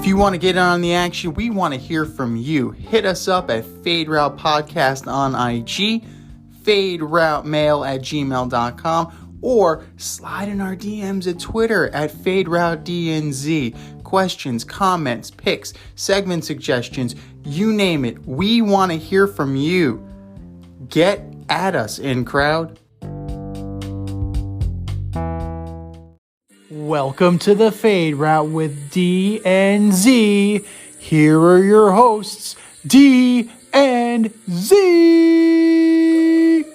If you want to get in on the action, we want to hear from you. Hit us up at Fade Route Podcast on IG, faderoutemail@gmail.com, or slide in our DMs at Twitter at FadeRouteDNZ. Questions, comments, picks, segment suggestions, you name it. We want to hear from you. Get at us, in crowd. Welcome to the Fade Route with D and Z. Here are your hosts, D and Z.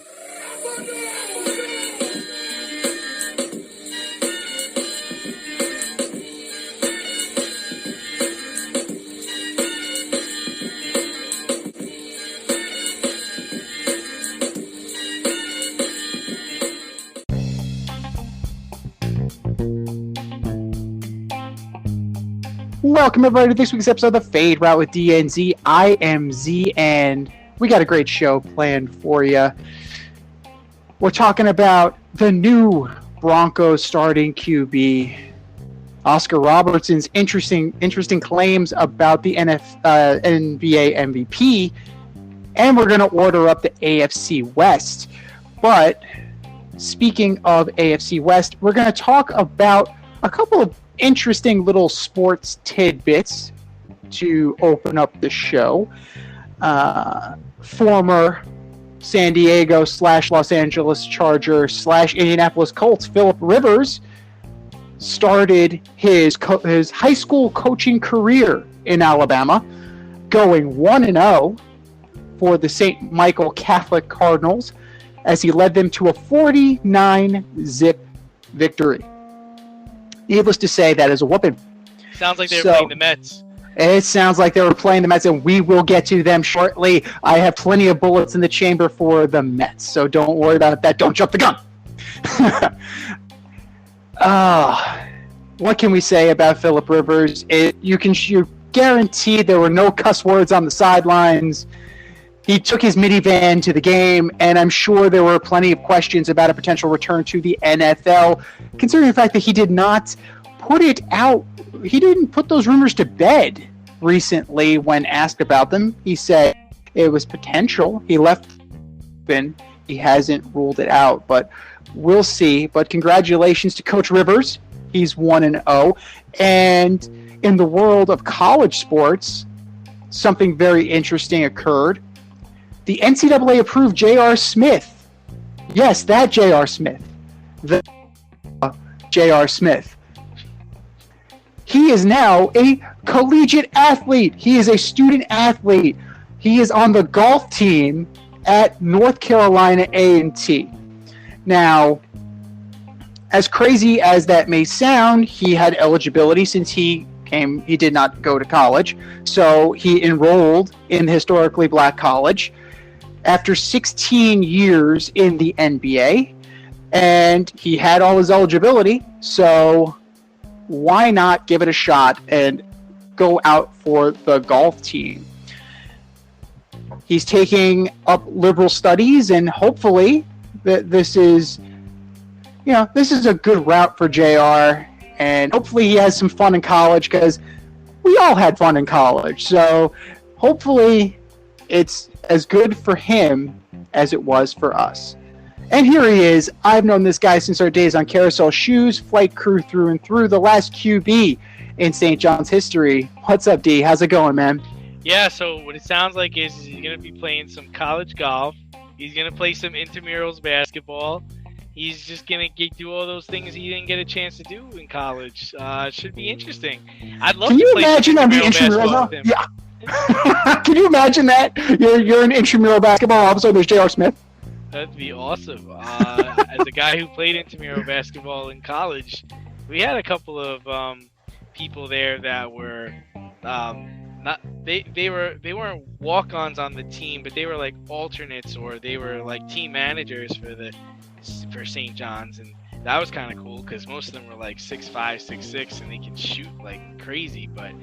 Welcome everybody to this week's episode of the Fade Route with D and Z. I am Z, and we got a great show planned for you. We're talking about the new Broncos starting QB, Oscar Robertson's interesting claims about the NBA MVP, and we're going to order up the AFC West. But speaking of AFC West, we're going to talk about a couple of interesting little sports tidbits to open up the show. Former San Diego / Los Angeles Charger / Indianapolis Colts Philip Rivers started his high school coaching career in Alabama, going 1-0 for the St. Michael Catholic Cardinals as he led them to a 49-zip victory. Needless to say, that is a whooping. Sounds like they were playing the Mets. It sounds like they were playing the Mets, and we will get to them shortly. I have plenty of bullets in the chamber for the Mets, so don't worry about that. Don't jump the gun. What can we say about Philip Rivers? You're guaranteed there were no cuss words on the sidelines. He took his minivan to the game, and I'm sure there were plenty of questions about a potential return to the NFL, considering the fact that he did not put it out. He didn't put those rumors to bed recently when asked about them. He said it was potential. He left open. He hasn't ruled it out, but we'll see. But congratulations to Coach Rivers. He's 1-0. And in the world of college sports, something very interesting occurred. The NCAA approved J.R. Smith. Yes, that J.R. Smith. The J.R. Smith. He is now a collegiate athlete. He is a student athlete. He is on the golf team at North Carolina A&T. Now, as crazy as that may sound, he had eligibility since he did not go to college. So he enrolled in the historically black college after 16 years in the NBA, and he had all his eligibility, so why not give it a shot and go out for the golf team? He's taking up liberal studies, and hopefully this is a good route for JR, and hopefully he has some fun in college, because we all had fun in college, so hopefully it's as good for him as it was for us. And here he is. I've known this guy since our days on Carousel Shoes, flight crew through and through, the last QB in St. John's history. What's up, D? How's it going, man? Yeah, so what it sounds like is he's going to be playing some college golf. He's going to play some intramurals basketball. He's just going to do all those things he didn't get a chance to do in college. Should be interesting. I'd love to play some intramural basketball with him. Yeah. Can you imagine that? You're in intramural basketball, all of a sudden there's J.R. Smith. That'd be awesome. As a guy who played intramural basketball in college, we had a couple of people there that were they weren't walk-ons on the team, but they were like alternates, or they were like team managers for St. John's, and that was kind of cool because most of them were like 6'5", 6'6", and they can shoot like crazy. But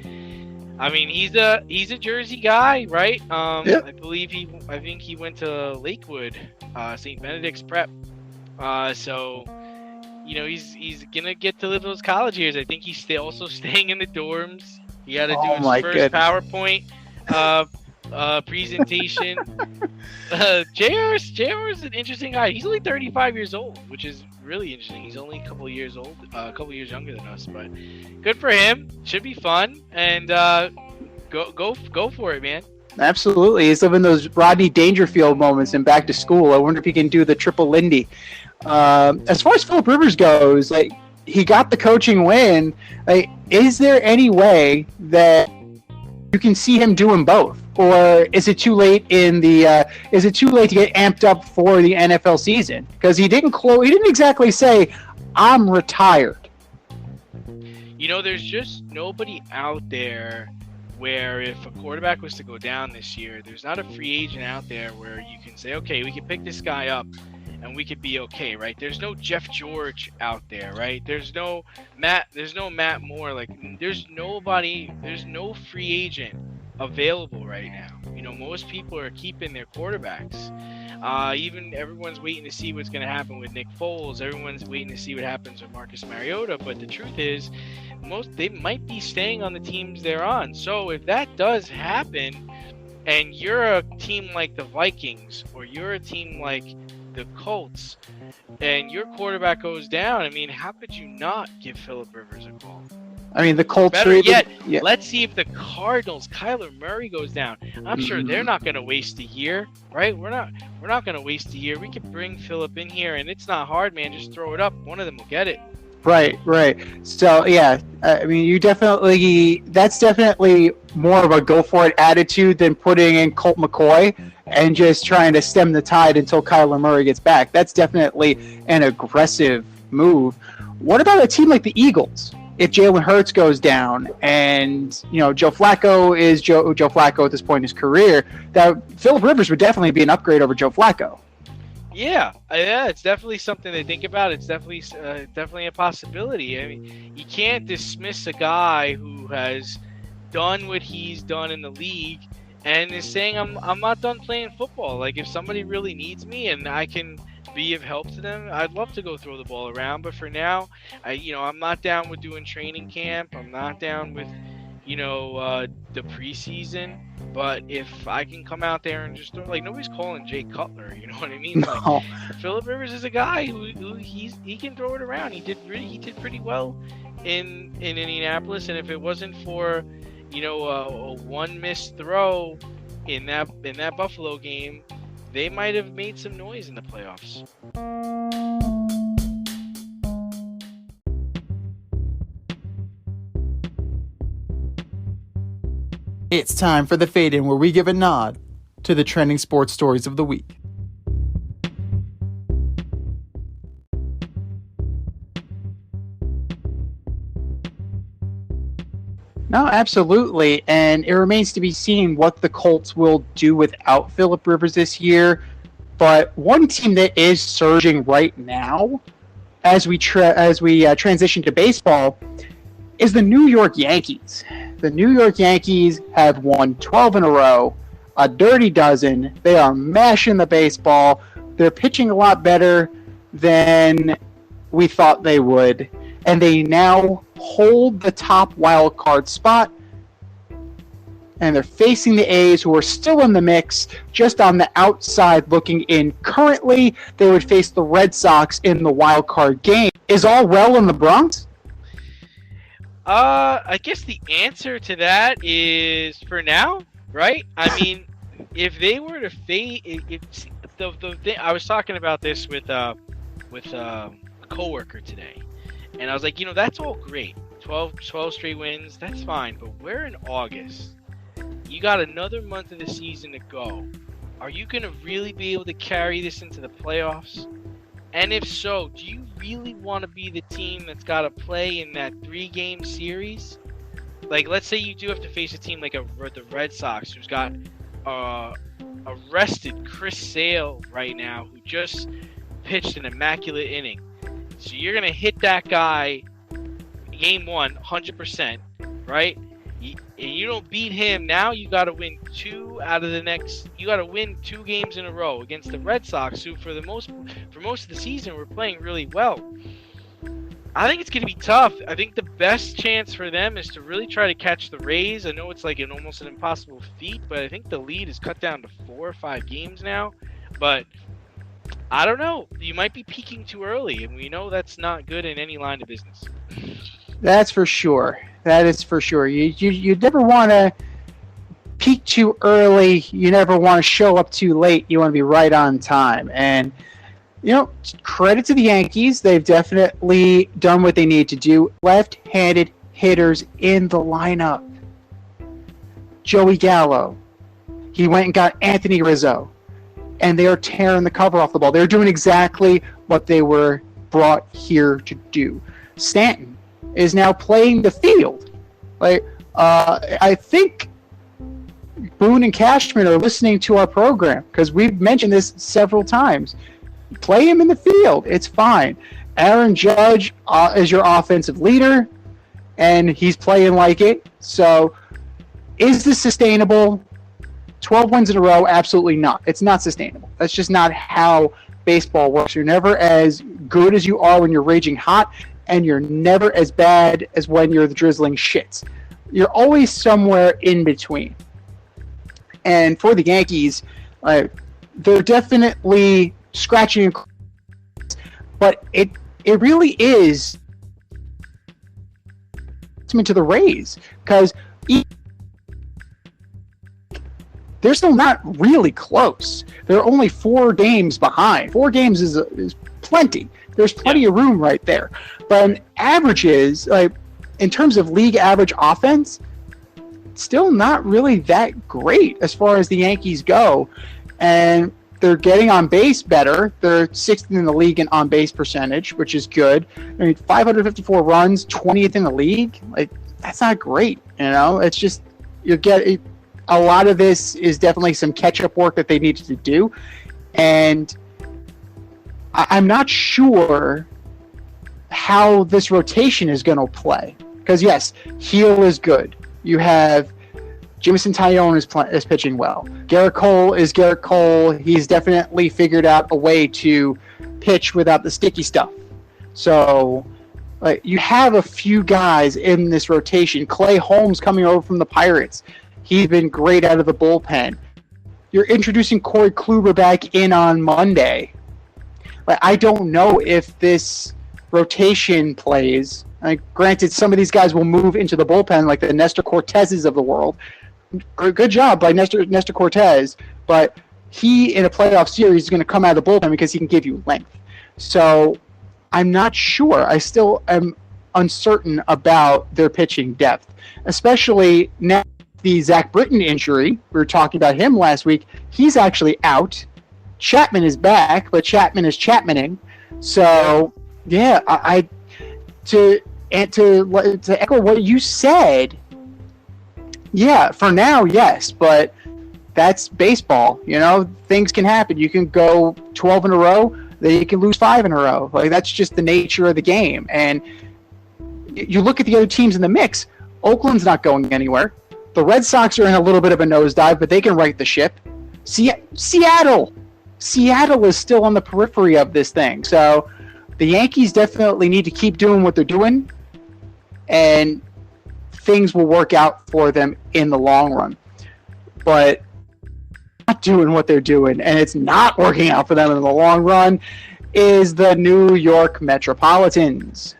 I mean, he's a Jersey guy, right? Yeah. I think he went to Lakewood, St. Benedict's Prep. So, you know, he's gonna get to live those college years. I think he's also staying in the dorms. He had to do Oh his my first goodness. PowerPoint presentation. JR is an interesting guy. He's only 35 years old, which is really interesting. He's only a couple years old, a couple years younger than us, but good for him. Should be fun, and go for it, man. Absolutely. He's living those Rodney Dangerfield moments in Back to School. I wonder if he can do the triple Lindy. As far as Phillip Rivers goes, like, he got the coaching win. Like, is there any way that you can see him doing both, or is it too late in the? Is it too late to get amped up for the NFL season? Because he didn't exactly say, "I'm retired." You know, there's just nobody out there where if a quarterback was to go down this year, there's not a free agent out there where you can say, okay, we can pick this guy up and we could be okay, right? There's no Jeff George out there, right? There's no Matt Moore. Like, there's no free agent available right now. You know, most people are keeping their quarterbacks. Even everyone's waiting to see what's going to happen with Nick Foles. Everyone's waiting to see what happens with Marcus Mariota. But the truth is, they might be staying on the teams they're on. So if that does happen, and you're a team like the Vikings, or you're a team like the Colts, and your quarterback goes down, I mean, how could you not give Phillip Rivers a call? I mean, the Colts. Better yet, let's see if the Cardinals, Kyler Murray goes down. I'm sure they're not going to waste a year, right? We're not going to waste a year. We can bring Phillip in here, and it's not hard, man. Just throw it up. One of them will get it. Right. So, yeah, I mean, that's definitely more of a go for it attitude than putting in Colt McCoy and just trying to stem the tide until Kyler Murray gets back. That's definitely an aggressive move. What about a team like the Eagles? If Jalen Hurts goes down and, you know, Joe Flacco is Joe Flacco at this point in his career, that Phillip Rivers would definitely be an upgrade over Joe Flacco. Yeah, it's definitely something to think about. It's definitely a possibility. I mean, you can't dismiss a guy who has done what he's done in the league and is saying, I'm not done playing football. Like, if somebody really needs me and I can be of help to them, I'd love to go throw the ball around. But for now, I'm not down with doing training camp. I'm not down with, the preseason. But if I can come out there and just throw, like, nobody's calling Jay Cutler, you know what I mean? No. Like, Phillip Rivers is a guy who he can throw it around. He did pretty well in Indianapolis, and if it wasn't for, a one missed throw in that Buffalo game, they might have made some noise in the playoffs. It's time for the fade-in, where we give a nod to the trending sports stories of the week. No, absolutely, and it remains to be seen what the Colts will do without Phillip Rivers this year. But one team that is surging right now, as we transition to baseball, is the New York Yankees. The New York Yankees have won 12 in a row, a dirty dozen. They are mashing the baseball. They're pitching a lot better than we thought they would, and they now hold the top wild card spot. And they're facing the A's, who are still in the mix, just on the outside looking in. Currently, they would face the Red Sox in the wild card game. Is all well in the Bronx? I guess the answer to that is for now, right? I mean, if they were to fade, the thing, I was talking about this with a coworker today, and I was like, that's all great. 12 straight wins, that's fine, but we're in August. You got another month of the season to go. Are you going to really be able to carry this into the playoffs? And if so, do you really want to be the team that's got to play in that 3-game series? Like, let's say you do have to face a team like the Red Sox, who's got arrested Chris Sale right now, who just pitched an immaculate inning. So you're going to hit that guy game 1, 100%, right? And you don't beat him, now you got to win 2 out of the next. You got to win 2 games in a row against the Red Sox, who for most of the season were playing really well. I think it's going to be tough. I think the best chance for them is to really try to catch the Rays. I know it's like almost an impossible feat, but I think the lead is cut down to 4 or 5 games now. But I don't know. You might be peaking too early, and we know that's not good in any line of business. That's for sure. That is for sure. You never want to peak too early. You never want to show up too late. You want to be right on time. And credit to the Yankees. They've definitely done what they need to do. Left-handed hitters in the lineup. Joey Gallo. He went and got Anthony Rizzo. And they are tearing the cover off the ball. They're doing exactly what they were brought here to do. Stanton is now playing the field. I think Boone and Cashman are listening to our program because we've mentioned this several times. Play him in the field. It's fine. Aaron Judge is your offensive leader, and he's playing like it. So is this sustainable? 12 wins in a row? Absolutely not. It's not sustainable. That's just not how baseball works. You're never as good as you are when you're raging hot, and you're never as bad as when you're the drizzling shits. You're always somewhere in between. And for the Yankees, they're definitely scratching, but it really is to the Rays because they're still not really close. They're only 4 games behind. 4 games is plenty. There's plenty of room right there. But in averages, in terms of league average offense, still not really that great as far as the Yankees go. And they're getting on base better. They're 6th in the league in on base percentage, which is good. 554 runs, 20th in the league. That's not great. It's just you get a lot of this is definitely some catch-up work that they needed to do, and I'm not sure how this rotation is going to play. Because yes, Heel is good. You have Jameson Taillon is pitching well. Garrett Cole is Garrett Cole. He's definitely figured out a way to pitch without the sticky stuff. So you have a few guys in this rotation. Clay Holmes coming over from the Pirates. He's been great out of the bullpen. You're introducing Corey Kluber back in on Monday. I don't know if this rotation plays. Granted, some of these guys will move into the bullpen like the Nestor Cortezes of the world. Good job by Nestor Cortez, but he, in a playoff series, is going to come out of the bullpen because he can give you length. So I'm not sure. I still am uncertain about their pitching depth, especially now the Zach Britton injury. We were talking about him last week. He's actually out. Chapman is back, but Chapman is Chapmaning. So, yeah, to echo what you said, yeah, for now, yes, but that's baseball. Things can happen. You can go 12 in a row, then you can lose 5 in a row. That's just the nature of the game. And you look at the other teams in the mix. Oakland's not going anywhere. The Red Sox are in a little bit of a nosedive, but they can right the ship. Seattle is still on the periphery of this thing. So the Yankees definitely need to keep doing what they're doing, and things will work out for them in the long run. But not doing what they're doing, and it's not working out for them in the long run, is the New York Metropolitans.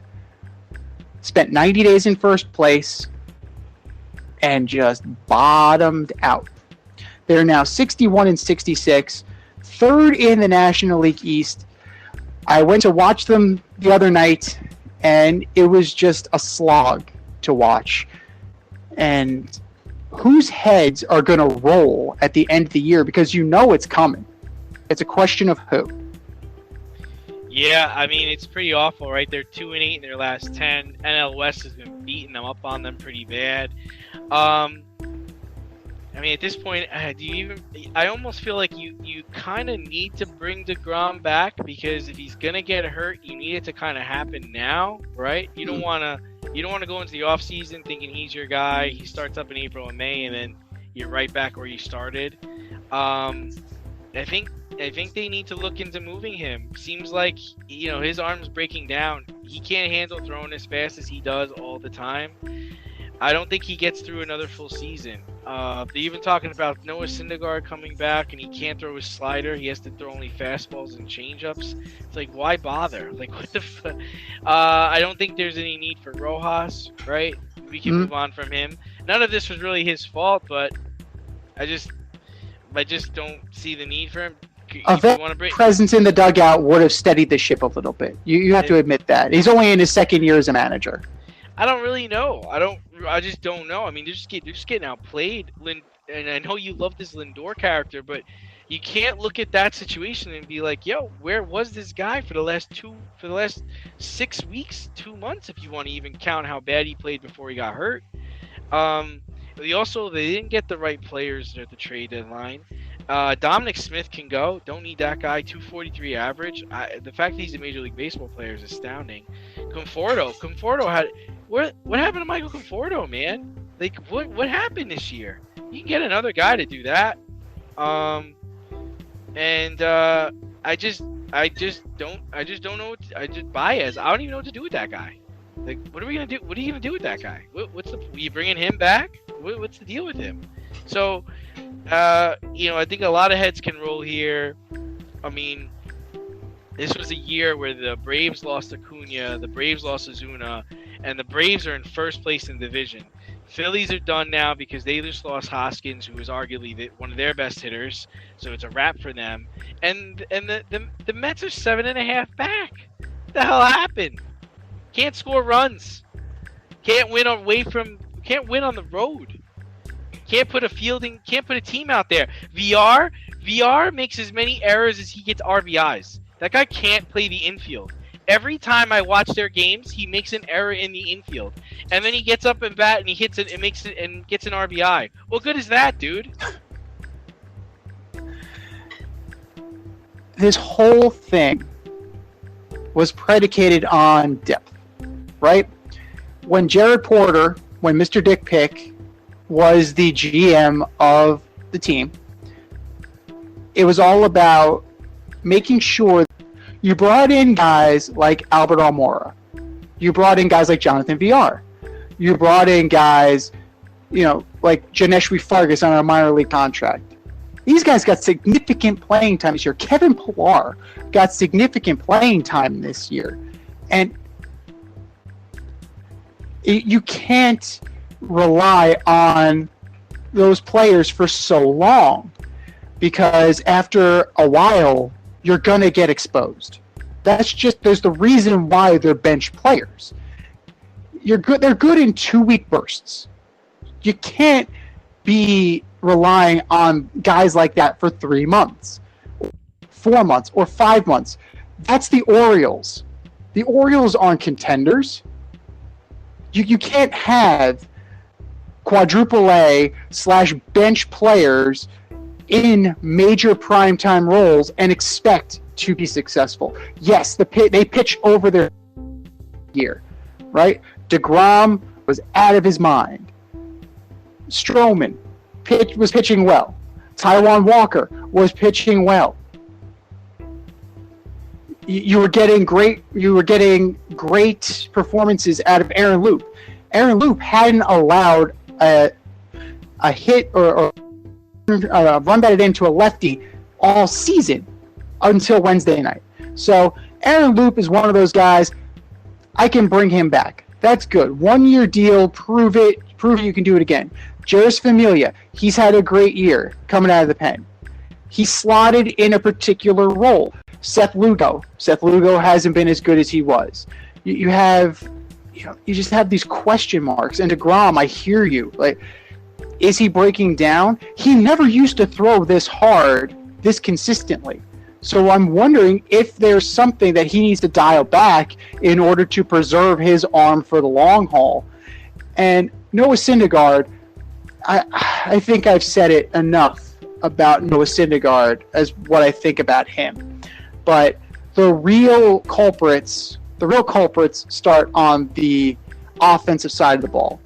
Spent 90 days in first place and just bottomed out. They're now 61-66, 3rd in the National League East. I went to watch them the other night, and it was just a slog to watch. And whose heads are going to roll at the end of the year? Because it's coming. It's a question of who. Yeah, it's pretty awful, right? They're 2-8 in their last 10. NL West has been beating them up on them pretty bad. At this point, I almost feel like you kind of need to bring DeGrom back, because if he's gonna get hurt, you need it to kind of happen now, right? You don't want to go into the off season thinking he's your guy. He starts up in April and May, and then you're right back where you started. I think I think they need to look into moving him. Seems like, his arm's breaking down. He can't handle throwing as fast as he does all the time. I don't think he gets through another full season. They're even talking about Noah Syndergaard coming back, and he can't throw his slider. He has to throw only fastballs and changeups. It's like, why bother? Like, what the fuck? I don't think there's any need for Rojas, right? We can move on from him. None of this was really his fault, but I just don't see the need for him. Presence in the dugout would have steadied the ship a little bit. You have to admit that. He's only in his second year as a manager. I don't really know. I just don't know. I mean, they're just getting outplayed. And I know you love this Lindor character, but you can't look at that situation and be like, "Yo, where was this guy for the last 6 weeks, 2 months, if you want to even count how bad he played before he got hurt." They didn't get the right players at the trade deadline. Dominic Smith can go. Don't need that guy. 243 average. The fact that he's a Major League Baseball player is astounding. Conforto had what happened to Michael Conforto, man? Like what happened this year? You can get another guy to do that. I just don't know. Baez. I don't even know what to do with that guy. Like, what are we gonna do? What are you gonna do with that guy? Are you bringing him back? What's the deal with him? So, I think a lot of heads can roll here. I mean, this was a year where the Braves lost Acuna, the Braves lost Ozuna, and the Braves are in first place in the division. Phillies are done now because they just lost Hoskins, who was arguably one of their best hitters. So it's a wrap for them. And the Mets are 7.5 back. What the hell happened? Can't score runs. Can't win on the road. Can't put a team out there. VR makes as many errors as he gets RBIs. That guy can't play the infield. Every time I watch their games, he makes an error in the infield. And then he gets up and bat and he hits it and makes it and gets an RBI. What good is that, dude? This whole thing was predicated on depth, right? When Mr. Dick Pick was the GM of the team, it was all about making sure you brought in guys like Albert Almora. You brought in guys like Jonathan VR. You brought in guys, like Janeshwi Fargas on a minor league contract. These guys got significant playing time this year. Kevin Pillar got significant playing time this year. And you can't rely on those players for so long, because after a while, you're going to get exposed. There's the reason why they're bench players. They're good in 2-week bursts. You can't be relying on guys like that for 3 months, 4 months, or 5 months. That's the Orioles. The Orioles aren't contenders. You can't have quadruple A / bench players in major primetime roles and expect to be successful. Yes, they pitch over their year, right? DeGrom was out of his mind. Stroman was pitching well. Taijuan Walker was pitching well. You were getting great performances out of Aaron Loup. Aaron Loup hadn't allowed a hit or run batted into a lefty all season until Wednesday night. So Aaron Loup is one of those guys. I can bring him back. That's good. 1-year deal. Prove it you can do it again. Jeurys Familia, he's had a great year coming out of the pen. He's slotted in a particular role. Seth Lugo hasn't been as good as he was. You just have these question marks. And DeGrom, I hear you. Like, is he breaking down? He never used to throw this hard, this consistently. So I'm wondering if there's something that he needs to dial back in order to preserve his arm for the long haul. And Noah Syndergaard, I think I've said it enough about Noah Syndergaard as what I think about him. But the real culprits start on the offensive side of the ball.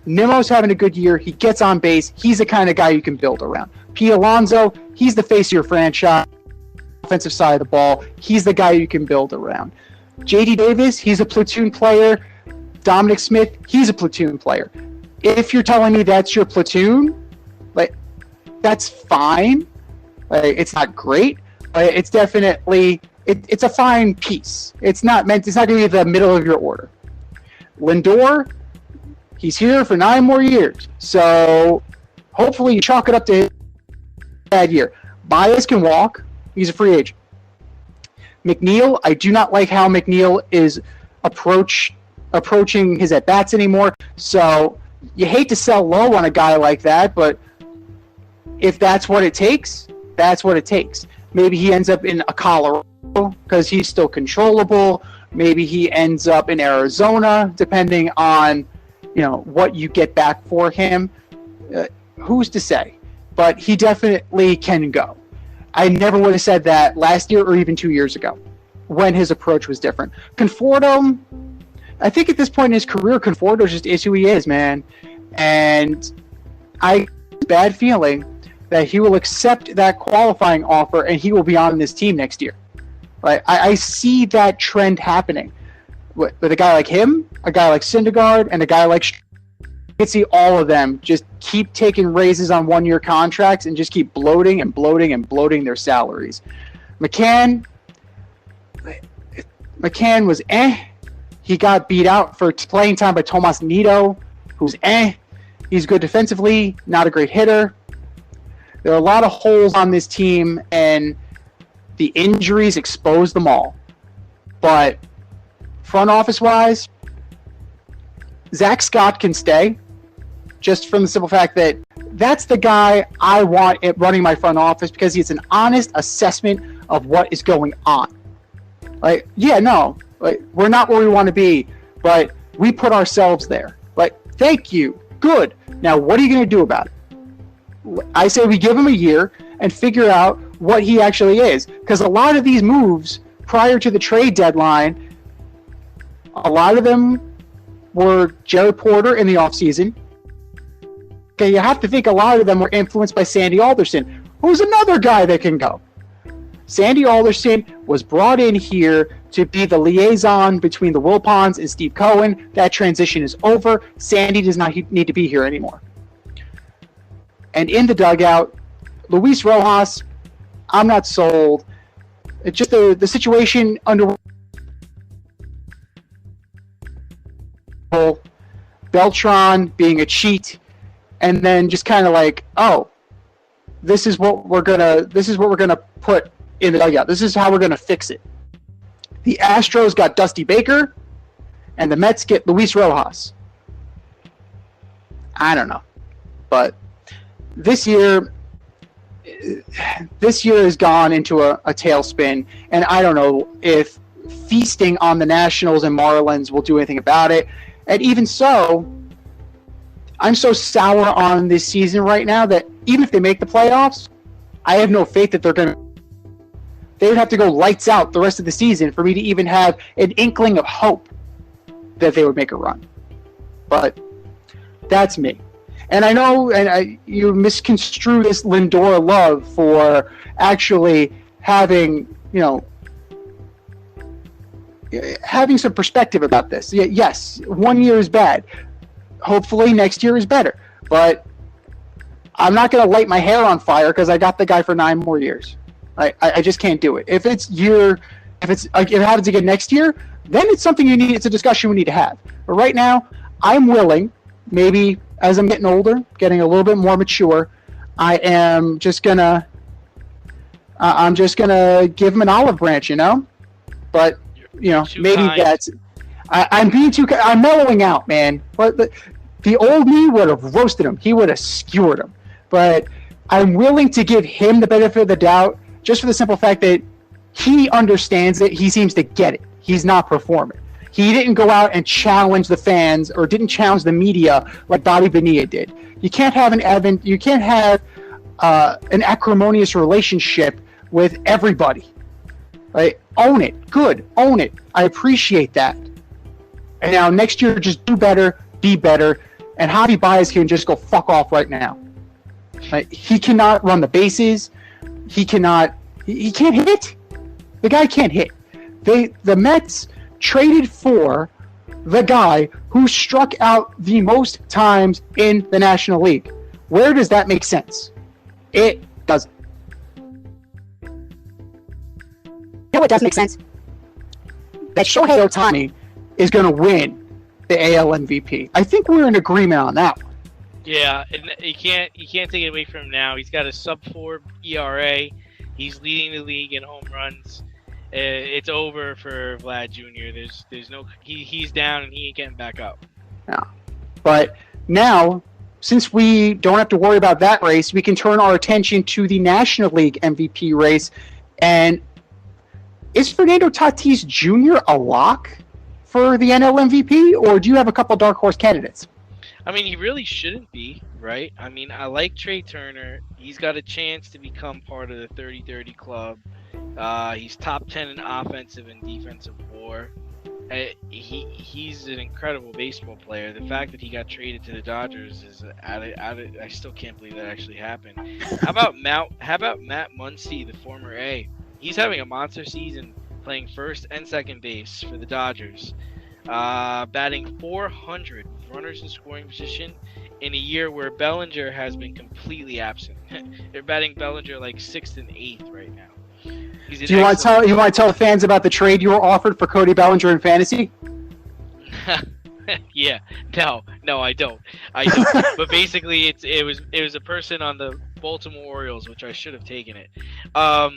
Nimmo's having a good year. He gets on base. He's the kind of guy you can build around. Pete Alonso, he's the face of your franchise. offensive side of the ball. He's the guy you can build around. J.D. Davis, he's a platoon player. Dominic Smith, he's a platoon player. If you're telling me that's your platoon, like, that's fine. It's not great, but it's definitely it's a fine piece. It's not going to be the middle of your order. Lindor, he's here for 9 more years, so hopefully you chalk it up to his bad year. Baez can walk. He's a free agent. McNeil, I do not like how McNeil is approaching his at-bats anymore, so you hate to sell low on a guy like that, but if that's what it takes, that's what it takes. Maybe he ends up in a Colorado because he's still controllable. Maybe he ends up in Arizona, depending on what you get back for him. Who's to say? But he definitely can go. I never would have said that last year or even 2 years ago when his approach was different. Conforto, I think at this point in his career, Conforto just is who he is, man. And I have a bad feeling that he will accept that qualifying offer and he will be on this team next year. Right? I see that trend happening with a guy like him, a guy like Syndergaard, and a guy like you can see all of them just keep taking raises on 1-year contracts and just keep bloating and bloating and bloating their salaries. McCann was He got beat out for playing time by Tomas Nido, who's He's good defensively, not a great hitter. There are a lot of holes on this team, and the injuries exposed them all. But front office-wise, Zach Scott can stay, just from the simple fact that that's the guy I want running my front office because he's an honest assessment of what is going on. We're not where we want to be, but we put ourselves there. Thank you. Good. Now, what are you going to do about it? I say we give him a year and figure out what he actually is. Because a lot of these moves prior to the trade deadline, a lot of them were Jared Porter in the offseason. Okay, you have to think a lot of them were influenced by Sandy Alderson, who's another guy that can go. Sandy Alderson was brought in here to be the liaison between the Wilpons and Steve Cohen. That transition is over. Sandy does not need to be here anymore. And in the dugout, Luis Rojas, I'm not sold. It's just the situation under Beltran being a cheat, and then just kind of this is what we're gonna put in the dugout. This is how we're gonna fix it. The Astros got Dusty Baker, and the Mets get Luis Rojas. I don't know, but this year has gone into a tailspin, and I don't know if feasting on the Nationals and Marlins will do anything about it. And even so, I'm so sour on this season right now that even if they make the playoffs, I have no faith that they would have to go lights out the rest of the season for me to even have an inkling of hope that they would make a run. But that's me. And I know, you misconstrue this Lindor love for actually having some perspective about this. Yes, 1 year is bad. Hopefully next year is better. But I'm not going to light my hair on fire because I got the guy for 9 more years. I just can't do it. If it happens again next year, then it's something it's a discussion we need to have. But right now, I'm willing, maybe as I'm getting older, getting a little bit more mature, I'm just gonna give him an olive branch, But maybe kind. That's. I'm being too. I'm mellowing out, man. But the old me would have roasted him. He would have skewered him. But I'm willing to give him the benefit of the doubt, just for the simple fact that he understands it. He seems to get it. He's not performing. He didn't go out and challenge the fans or didn't challenge the media like Bobby Bonilla did. You can't have an acrimonious relationship with everybody. Right? Own it. Good. Own it. I appreciate that. And now next year, just do better, be better, and Javi Baez can just go fuck off right now. Right? He cannot run the bases. He can't hit. The guy can't hit. The Mets traded for the guy who struck out the most times in the National League. Where does that make sense? It doesn't. You know what does make sense? That Shohei Ohtani is going to win the AL MVP. I think we're in agreement on that one. Yeah, and you can't take it away from him now. He's got a sub-4 ERA. He's leading the league in home runs. It's over for Vlad Jr. There's no he's down and he ain't getting back up. Yeah. But now, since we don't have to worry about that race, we can turn our attention to the National League MVP race. And is Fernando Tatis Jr. a lock for the NL MVP, or do you have a couple dark horse candidates? I mean, he really shouldn't be, right? I mean, I like Trey Turner. He's got a chance to become part of the 30-30 club. He's top 10 in offensive and defensive WAR. He's an incredible baseball player. The fact that he got traded to the Dodgers is I still can't believe that actually happened. How about Matt Muncy, the former A? He's having a monster season, playing first and second base for the Dodgers. Batting 400 with runners in scoring position in a year where Bellinger has been completely absent. They're batting Bellinger like 6th and 8th right now. Do you want to tell the fans about the trade you were offered for Cody Bellinger in fantasy? Yeah, no, I don't. But basically, it was a person on the Baltimore Orioles, which I should have taken it. I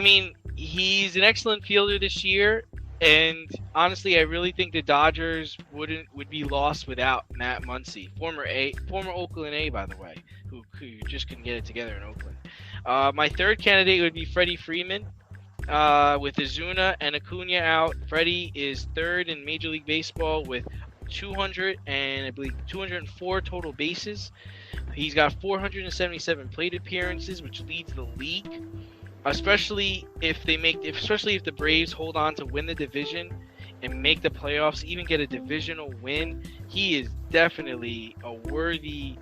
mean, he's an excellent fielder this year, and honestly, I really think the Dodgers would be lost without Matt Muncy, former Oakland A, by the way, who just couldn't get it together in Oakland. My third candidate would be Freddie Freeman. With Azuna and Acuna out, Freddie is third in Major League Baseball with 204 total bases. He's got 477 plate appearances, which leads the league. Especially if the Braves hold on to win the division and make the playoffs, even get a divisional win, he is definitely a worthy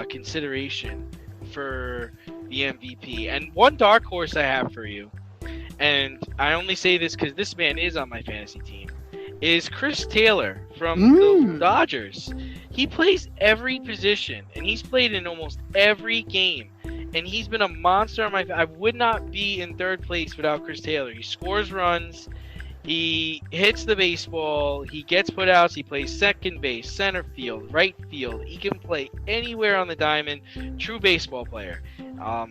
consideration for the MVP. And one dark horse I have for you, and I only say this because this man is on my fantasy team, is Chris Taylor from the Dodgers. He plays every position, and he's played in almost every game. And he's been a monster on my. I would not be in third place without Chris Taylor. He scores runs, he hits the baseball, he gets put outs, he plays second base, center field, right field. He can play anywhere on the diamond. True baseball player.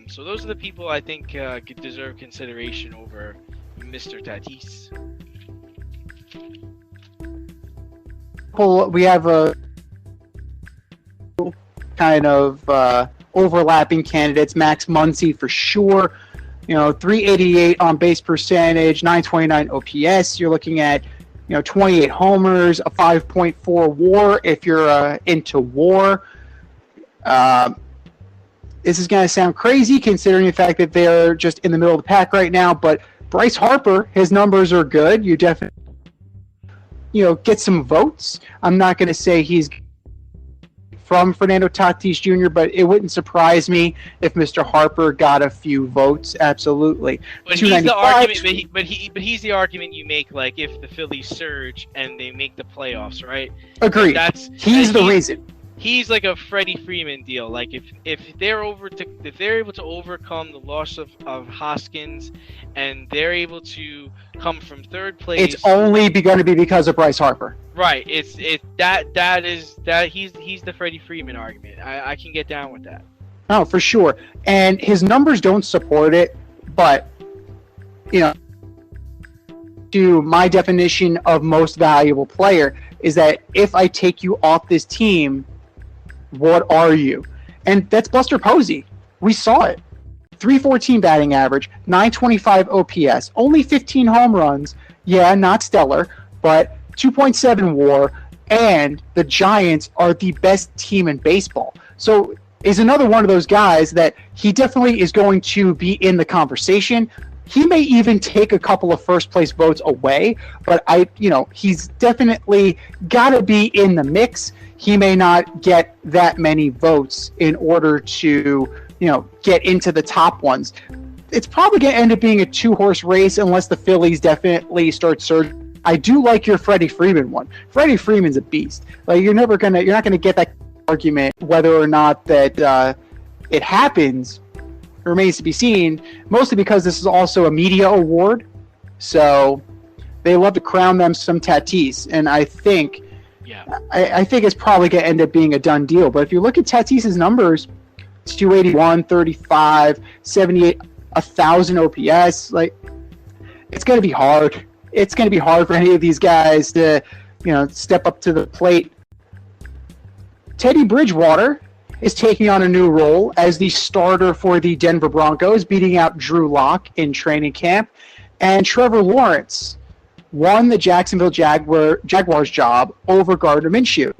So those are the people I think could deserve consideration over Mr. Tatis. Well, we have a kind of overlapping candidates. Max Muncy for sure. 388 on base percentage, 929 OPS. You're looking at 28 homers, a 5.4 WAR if you're into WAR. This is going to sound crazy considering the fact that they're just in the middle of the pack right now, but Bryce Harper, his numbers are good. You definitely get some votes. I'm not going to say he's from Fernando Tatis Jr., but it wouldn't surprise me if Mr. Harper got a few votes. Absolutely. But he's the argument. But he's the argument you make, like if the Phillies surge and they make the playoffs, right? Agreed. He's the reason. He's like a Freddie Freeman deal. Like if they're able to overcome the loss of Hoskins, and they're able to come from third place, it's only going to be because of Bryce Harper. Right. He's the Freddie Freeman argument. I can get down with that. Oh, for sure. And his numbers don't support it, but to my definition of most valuable player is that if I take you off this team, what are you? And that's Buster Posey. We saw it. 314 batting average, 925 OPS, only 15 home runs. Yeah, not stellar, but 2.7 WAR, and the Giants are the best team in baseball. So is another one of those guys that he definitely is going to be in the conversation. He may even take a couple of first place votes away, but he's definitely got to be in the mix. He may not get that many votes in order to, get into the top ones. it's probably going to end up being a 2-horse race unless the Phillies definitely start surging. I do like your Freddie Freeman one. Freddie Freeman's a beast. Like you're not going to get that argument whether or not that it happens remains to be seen. Mostly because this is also a media award, so they love to crown them some Tatis, and I think it's probably going to end up being a done deal. But if you look at Tatis's numbers, it's 281, 35, 78, 1,000 OPS. Like, it's going to be hard. It's going to be hard for any of these guys to, step up to the plate. Teddy Bridgewater is taking on a new role as the starter for the Denver Broncos, beating out Drew Lock in training camp. And Trevor Lawrence won the Jacksonville Jaguars job over Gardner Minshew.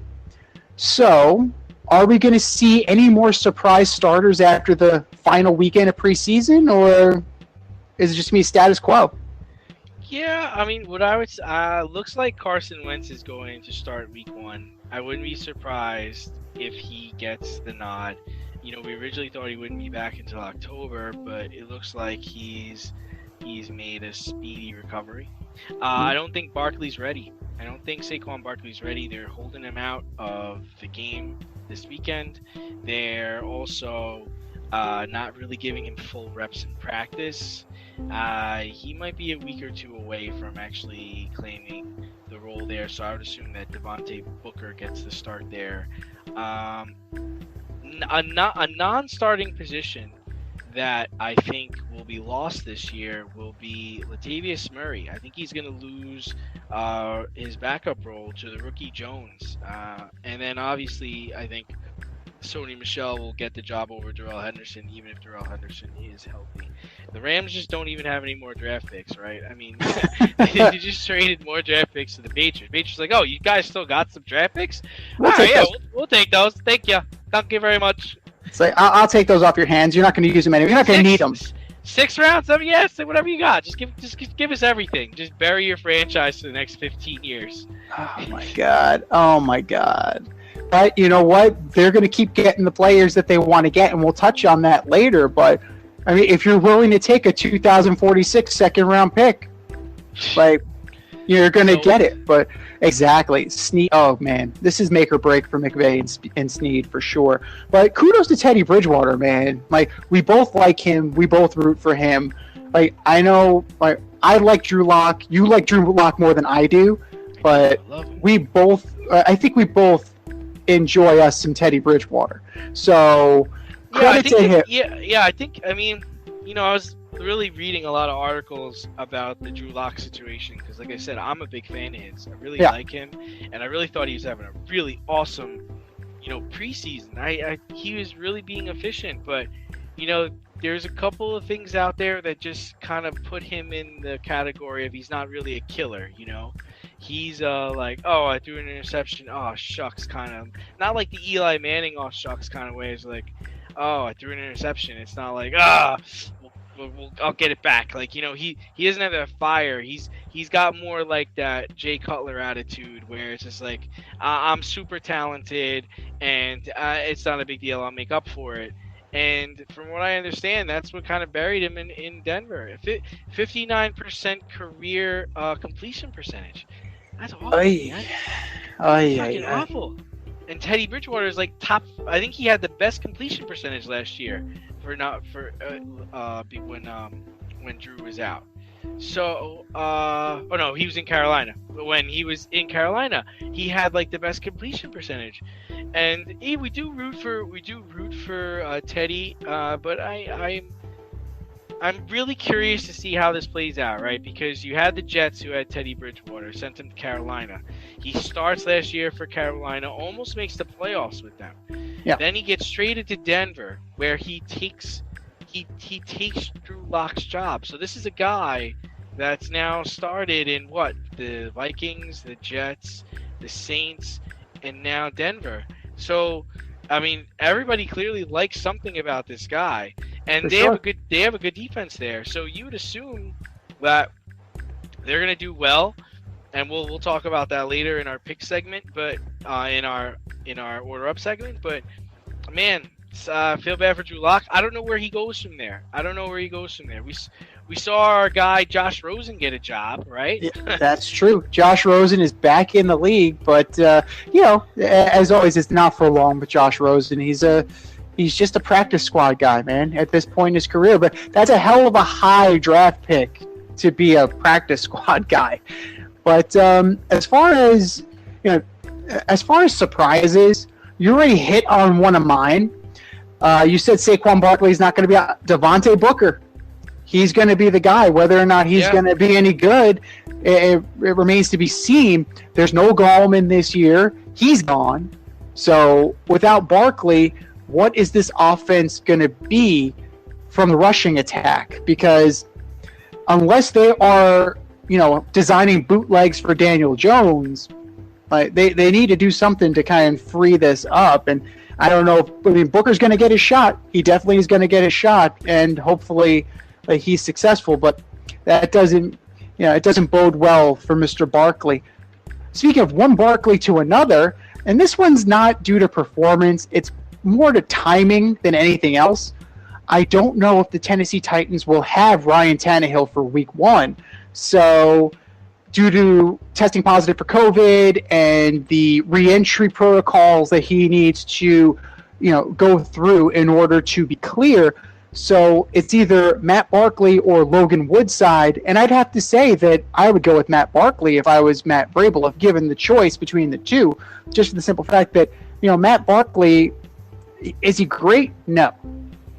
So, are we going to see any more surprise starters after the final weekend of preseason, or is it just going to be status quo? Yeah, I mean, what I would looks like Carson Wentz is going to start week 1. I wouldn't be surprised if he gets the nod. We originally thought he wouldn't be back until October, but it looks like he's made a speedy recovery. I don't think Barkley's ready. I don't think Saquon Barkley's ready. They're holding him out of the game this weekend. They're also not really giving him full reps in practice. He might be a week or two away from actually claiming the role there, so I would assume that Devontae Booker gets the start there. A non-starting position that I think will be lost this year will be Latavius Murray. I think he's going to lose his backup role to the rookie Jones. And then obviously I think Sony Michel will get the job over Darrell Henderson, even if Darrell Henderson is healthy. The Rams just don't even have any more draft picks, right? I mean, they just traded more draft picks to the Patriots. Patriots like, oh, you guys still got some draft picks? We'll take those. Thank you. Thank you very much. It's like, I'll take those off your hands. You're not going to use them anyway. You're not going to need them. 6 rounds? I mean, yes, whatever you got. Just give us everything. Just bury your franchise for the next 15 years. Oh, my God. Oh, my God. But you know what? They're going to keep getting the players that they want to get, and we'll touch on that later. But, I mean, if you're willing to take a 2046 second-round pick, like, you're going to get it. But, exactly. Snead. Oh, man. This is make or break for McVay and Snead for sure. But kudos to Teddy Bridgewater, man. Like, we both like him. We both root for him. Like, I know, like, I like Drew Lock. You like Drew Lock more than I do. But we both, I think we both enjoy us some Teddy Bridgewater. So, credit to him. Yeah, I think, I mean, I was really reading a lot of articles about the Drew Lock situation because, like I said, I'm a big fan of his. I really like him, and I really thought he was having a really awesome, preseason. He was really being efficient, but, there's a couple of things out there that just kind of put him in the category of he's not really a killer, He's like, oh, I threw an interception. Oh, shucks, kind of. Not like the Eli Manning, oh, shucks kind of way. It's like, oh, I threw an interception. It's not like, I'll get it back. Like, he doesn't have that fire. He's got more like that Jay Cutler attitude where it's just like, I'm super talented and it's not a big deal. I'll make up for it. And from what I understand, that's what kind of buried him in Denver. 59% career completion percentage. That's awful. Fucking awful. And Teddy Bridgewater is like top. I think he had the best completion percentage last year when Drew was out. So, he was in Carolina. When he was in Carolina, he had like the best completion percentage. And we do root for Teddy, but I'm really curious to see how this plays out, right? Because you had the Jets who had Teddy Bridgewater, sent him to Carolina. He starts last year for Carolina, almost makes the playoffs with them. Yeah. Then he gets traded to Denver, where he takes Drew Lock's job. So this is a guy that's now started in the Vikings, the Jets, the Saints, and now Denver. So, I mean, everybody clearly likes something about this guy, and they have a good defense there. So you would assume that they're gonna do well, and we'll talk about that later in our pick segment, but in our order up segment. But man, feel bad for Drew Lock. I don't know where he goes from there. We saw our guy Josh Rosen get a job, right? Yeah, that's true. Josh Rosen is back in the league, but as always, it's not for long with Josh Rosen. He's just a practice squad guy, man, at this point in his career. But that's a hell of a high draft pick to be a practice squad guy. But as far as surprises, you already hit on one of mine. You said Saquon Barkley is not going to be out. Devontae Booker. He's going to be the guy. Whether or not he's going to be any good, it remains to be seen. There's no Gallman this year. He's gone. So without Barkley, what is this offense going to be from the rushing attack? Because unless they are, designing bootlegs for Daniel Jones, they need to do something to kind of free this up. And I don't know. Booker's going to get his shot. He definitely is going to get his shot, and hopefully he's successful. But that doesn't, it doesn't bode well for Mr. Barkley. Speaking of one Barkley to another, and this one's not due to performance. It's more to timing than anything else. I don't know if the Tennessee Titans will have Ryan Tannehill for week 1. So due to testing positive for COVID and the re-entry protocols that he needs to, go through in order to be clear. So it's either Matt Barkley or Logan Woodside. And I'd have to say that I would go with Matt Barkley if I was Matt Vrabel, if given the choice between the two, just for the simple fact that, Matt Barkley, is he great? No.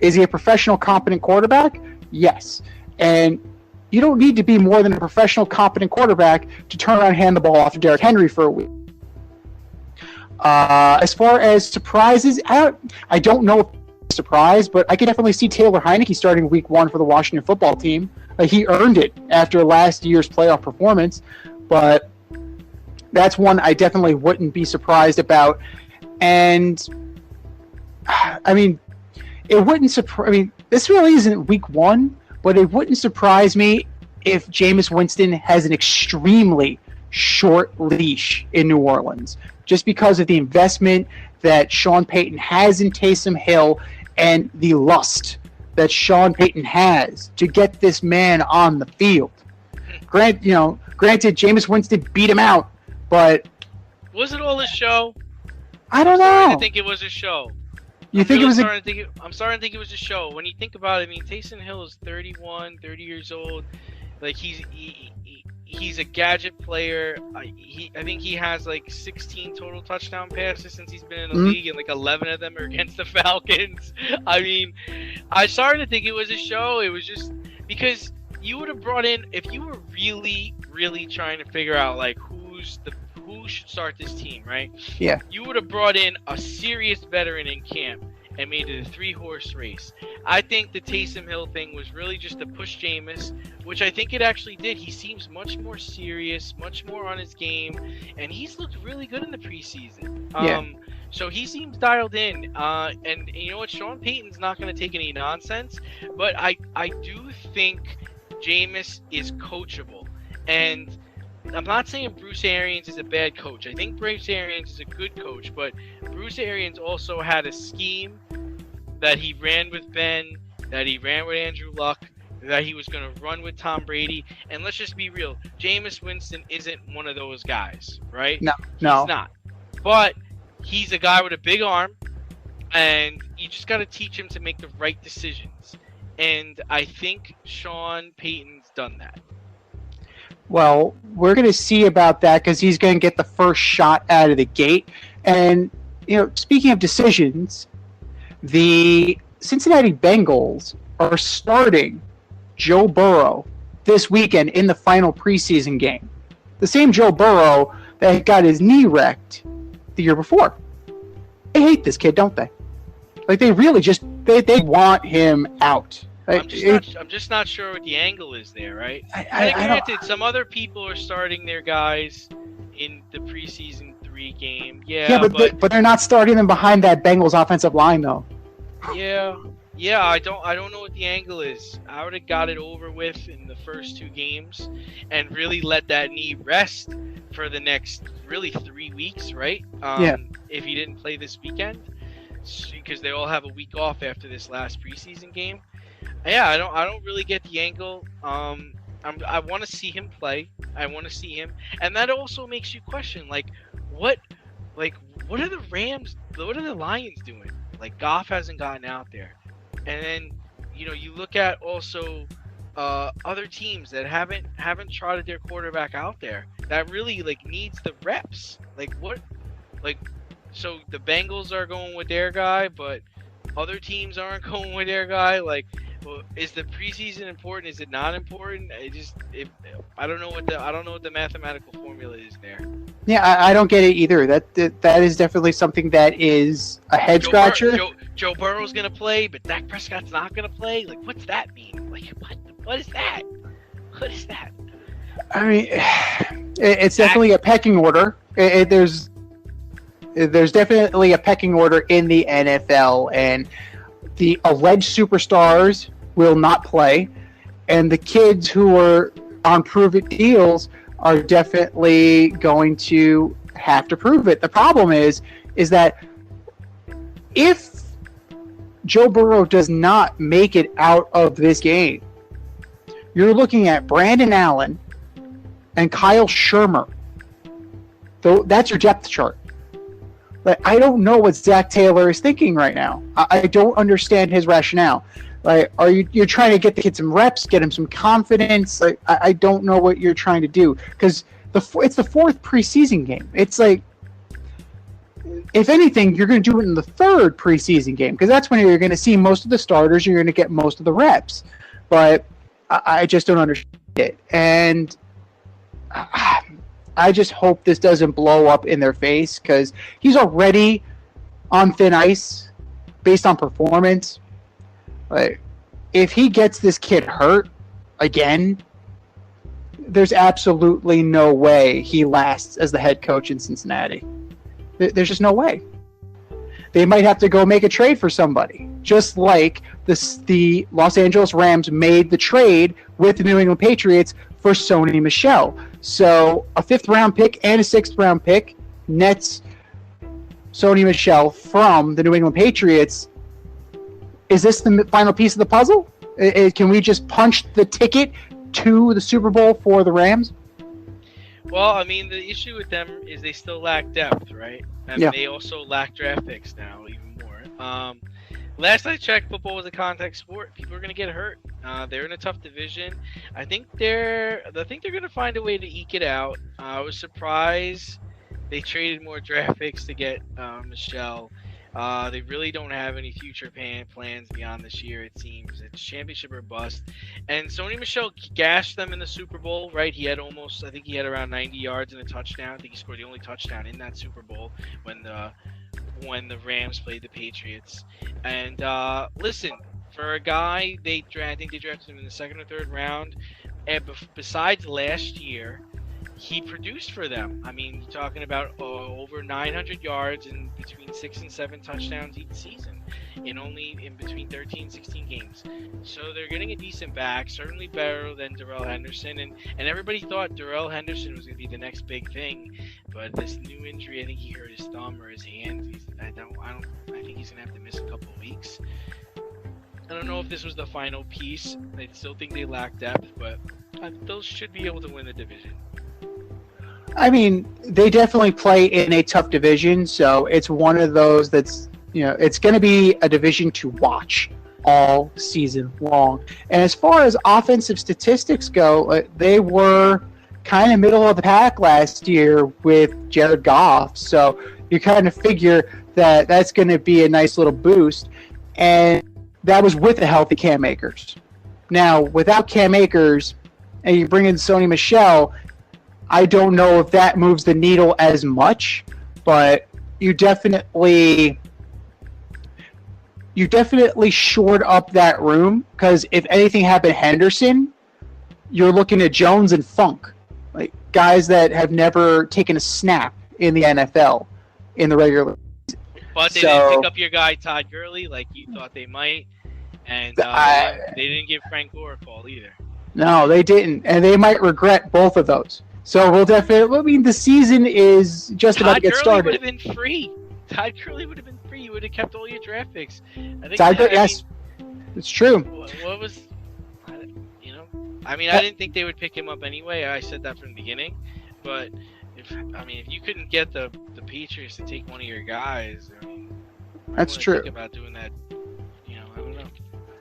Is he a professional, competent quarterback? Yes. And you don't need to be more than a professional, competent quarterback to turn around and hand the ball off to Derrick Henry for a week. As far as surprises, I don't know if it's a surprise, but I can definitely see Taylor Heineke starting week 1 for the Washington football team. He earned it after last year's playoff performance, but that's one I definitely wouldn't be surprised about. And it wouldn't surprise. This really isn't week 1, but it wouldn't surprise me if Jameis Winston has an extremely short leash in New Orleans, just because of the investment that Sean Payton has in Taysom Hill and the lust that Sean Payton has to get this man on the field. Granted, Jameis Winston beat him out, but was it all a show? I don't know. I think it was a show. I'm starting to think it was a show. When you think about it, Taysom Hill is 30 years old. Like he's a gadget player. I think he has 16 total touchdown passes since he's been in the league, and 11 of them are against the Falcons. I started to think it was a show. It was just because you would have brought in, if you were really, really trying to figure out who should start this team, right? Yeah. You would have brought in a serious veteran in camp and made it a 3-horse race. I think the Taysom Hill thing was really just to push Jameis, which I think it actually did. He seems much more serious, much more on his game, and he's looked really good in the preseason. So he seems dialed in. And you know what? Sean Payton's not going to take any nonsense, but I do think Jameis is coachable. And I'm not saying Bruce Arians is a bad coach. I think Bruce Arians is a good coach, but Bruce Arians also had a scheme that he ran with Ben, that he ran with Andrew Luck, that he was going to run with Tom Brady. And let's just be real, Jameis Winston isn't one of those guys, right? No. He's not. But he's a guy with a big arm, and you just got to teach him to make the right decisions. And I think Sean Payton's done that. Well, we're going to see about that because he's going to get the first shot out of the gate. And, speaking of decisions, the Cincinnati Bengals are starting Joe Burrow this weekend in the final preseason game. The same Joe Burrow that got his knee wrecked the year before. They hate this kid, don't they? They really just, they want him out. I'm just not sure what the angle is there, right? Granted, some other people are starting their guys in the preseason 3 game. Yeah, but they're not starting them behind that Bengals offensive line, though. Yeah. I don't know what the angle is. I would have got it over with in the first 2 games and really let that knee rest for the next really 3 weeks, right? If he didn't play this weekend. because they all have a week off after this last preseason game. Yeah, I don't really get the angle. I want to see him play. I want to see him, and that also makes you question what are the Rams? What are the Lions doing? Like Goff hasn't gotten out there, and then you look at also other teams that haven't trotted their quarterback out there that really needs the reps. So the Bengals are going with their guy, but other teams aren't going with their guy. Is the preseason important? Is it not important? I don't know what the mathematical formula is there. Yeah, I don't get it either. That is definitely something that is a head scratcher. Joe Burrow's gonna play, but Dak Prescott's not gonna play. What's that mean? What is that? What is that? I mean, it's definitely a pecking order. There's definitely a pecking order in the NFL, and the alleged superstars will not play, and the kids who are on prove-it deals are definitely going to have to prove it. The problem is that if Joe Burrow does not make it out of this game, you're looking at Brandon Allen and Kyle Shermer. That's your depth chart. I don't know what Zach Taylor is thinking right now. I don't understand his rationale. You're trying to get the kid some reps, get him some confidence? I don't know what you're trying to do, because it's the fourth preseason game. It's if anything, you're going to do it in the third preseason game, because that's when you're going to see most of the starters. You're going to get most of the reps, but I just don't understand it, and I just hope this doesn't blow up in their face, because he's already on thin ice based on performance. If he gets this kid hurt again, there's absolutely no way he lasts as the head coach in Cincinnati. There's just no way. They might have to go make a trade for somebody, just like the Los Angeles Rams made the trade with the New England Patriots for Sony Michel. So a 5th-round pick and a 6th-round pick nets Sony Michel from the New England Patriots. Is this the final piece of the puzzle? Can we just punch the ticket to the Super Bowl for the Rams? Well, I mean, the issue with them is they still lack depth, right? And they also lack draft picks now, even more. Last I checked, football was a contact sport. People are going to get hurt. They're in a tough division. I think they're going to find a way to eke it out. I was surprised they traded more draft picks to get Michelle. They really don't have any future plans beyond this year, it seems. It's championship or bust. And Sony Michel gashed them in the Super Bowl, right? He had around 90 yards and a touchdown. I think he scored the only touchdown in that Super Bowl when the Rams played the Patriots. And listen, for a guy, I think they drafted him in the 2nd or 3rd round. And besides last year, he produced for them. I mean, you're talking about over 900 yards and between 6 and 7 touchdowns each season in between 13 and 16 games. So they're getting a decent back, certainly better than Darrell Henderson. And everybody thought Darrell Henderson was going to be the next big thing, but this new injury, I think he hurt his thumb or his hand. I think he's going to have to miss a couple of weeks. I don't know if this was the final piece. I still think they lack depth, but those should be able to win the division. I mean, they definitely play in a tough division, so it's one of those that's, it's going to be a division to watch all season long. And as far as offensive statistics go, they were kind of middle of the pack last year with Jared Goff, so you kind of figure that that's going to be a nice little boost. And that was with a healthy Cam Akers. Now, without Cam Akers, and you bring in Sony Michel, I don't know if that moves the needle as much, but you definitely shored up that room, because if anything happened to Henderson, you're looking at Jones and Funk, guys that have never taken a snap in the NFL in the regular season. But they didn't pick up your guy Todd Gurley like you thought they might, and they didn't give Frank Gore a call either. No, they didn't, and they might regret both of those. So we'll definitely. I mean, the season is just about to get started. Todd Gurley would have been free. free, you would have kept all your draft picks. Yes, it's true. What was, I didn't think they would pick him up anyway. I said that from the beginning, but if you couldn't get the Patriots to take one of your guys, that's true. Think about doing that.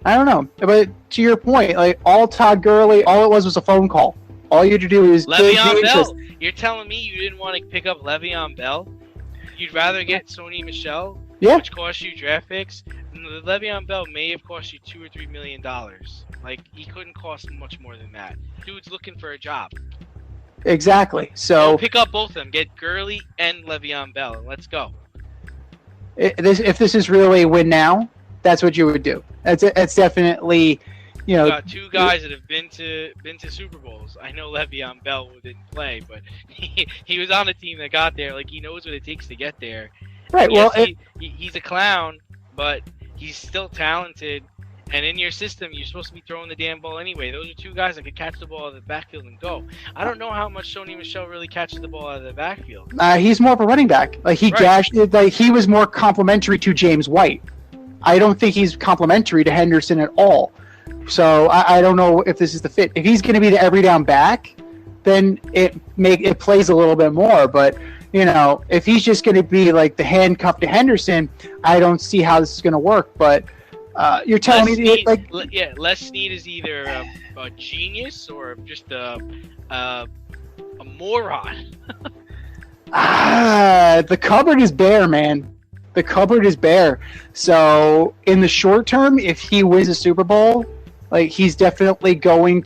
I don't know, but to your point, like all Todd Gurley, all it was a phone call. All you had to do is Le'Veon Bell. You're telling me you didn't want to pick up Le'Veon Bell? You'd rather get Sony Michel, which cost you draft picks. Le'Veon Bell may have cost you $2 or $3 million. Like, he couldn't cost much more than that. Dude's looking for a job. Exactly. So pick up both of them. Get Gurley and Le'Veon Bell, and let's go. If this is really win now, that's what you would do. That's definitely, You got two guys that have been to Super Bowls. I know Le'Veon Bell didn't play, but he was on a team that got there. Like, he knows what it takes to get there. Right. Yes, he's a clown, but he's still talented. And in your system, you're supposed to be throwing the damn ball anyway. Those are two guys that could catch the ball out of the backfield and go. I don't know how much Sony Michel really catches the ball out of the backfield. He's more of a running back. Like he was more complimentary to James White. I don't think he's complimentary to Henderson at all. So I don't know if this is the fit. If he's going to be the every down back, then it plays a little bit more. But if he's just going to be like the handcuff to Henderson, I don't see how this is going to work. But you're telling me Les Snead is either a genius or just a moron. The cupboard is bare, man. The cupboard is bare. So in the short term, if he wins a Super Bowl, like he's definitely going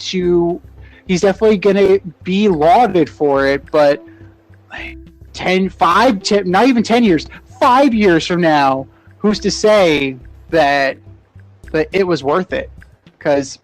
to be lauded for it. But 10, not even 10 years, 5 years from now, who's to say that it was worth it? Because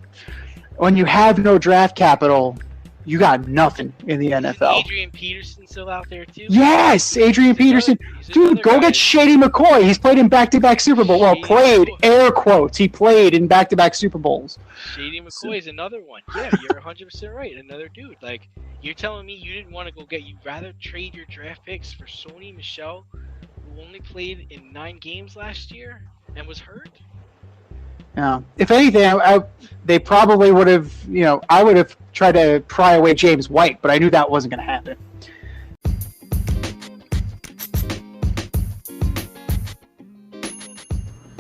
when you have no draft capital, you got nothing in the NFL. Adrian Peterson still out there too? Yes, Adrian Peterson. Dude, go get Shady McCoy. He's played in back-to-back Super Bowls. Well, played, air quotes. He played in back-to-back Super Bowls. Shady McCoy is another one. Yeah, you're 100% right. Another dude. Like, you're telling me you didn't want to go get... You'd rather trade your draft picks for Sony Michel, who only played in 9 games last year and was hurt? Yeah. If anything, they probably would have, I would have tried to pry away James White, but I knew that wasn't going to happen.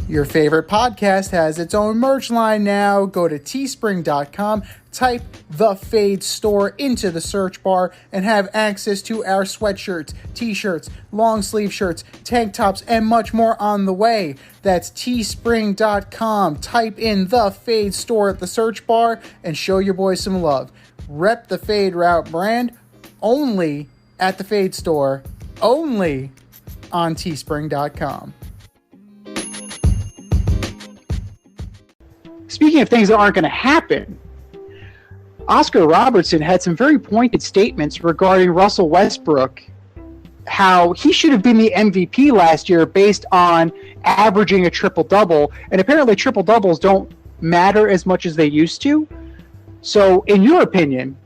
Your favorite podcast has its own merch line now. Go to teespring.com, type The Fade Store into the search bar, and have access to our sweatshirts, t-shirts, long sleeve shirts, tank tops, and much more on the way. That's teespring.com. Type in The Fade Store at the search bar and show your boys some love. Rep the Fade Route brand only at the Fade Store, only on teespring.com. Speaking of things that aren't going to happen, Oscar Robertson had some very pointed statements regarding Russell Westbrook, how he should have been the MVP last year based on averaging a triple-double, and apparently triple-doubles don't matter as much as they used to. So, in your opinion,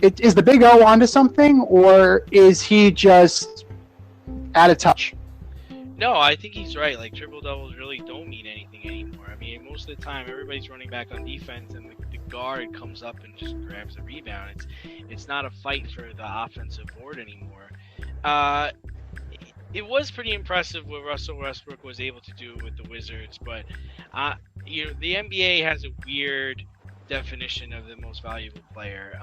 is the Big O onto something, or is he just out of touch? No, I think he's right. Like, triple-doubles really don't mean anything anymore. I mean, most of the time, everybody's running back on defense, and the guard comes up and just grabs the rebound. It's not a fight for the offensive board anymore. It was pretty impressive what Russell Westbrook was able to do with the Wizards, but the NBA has a weird definition of the most valuable player.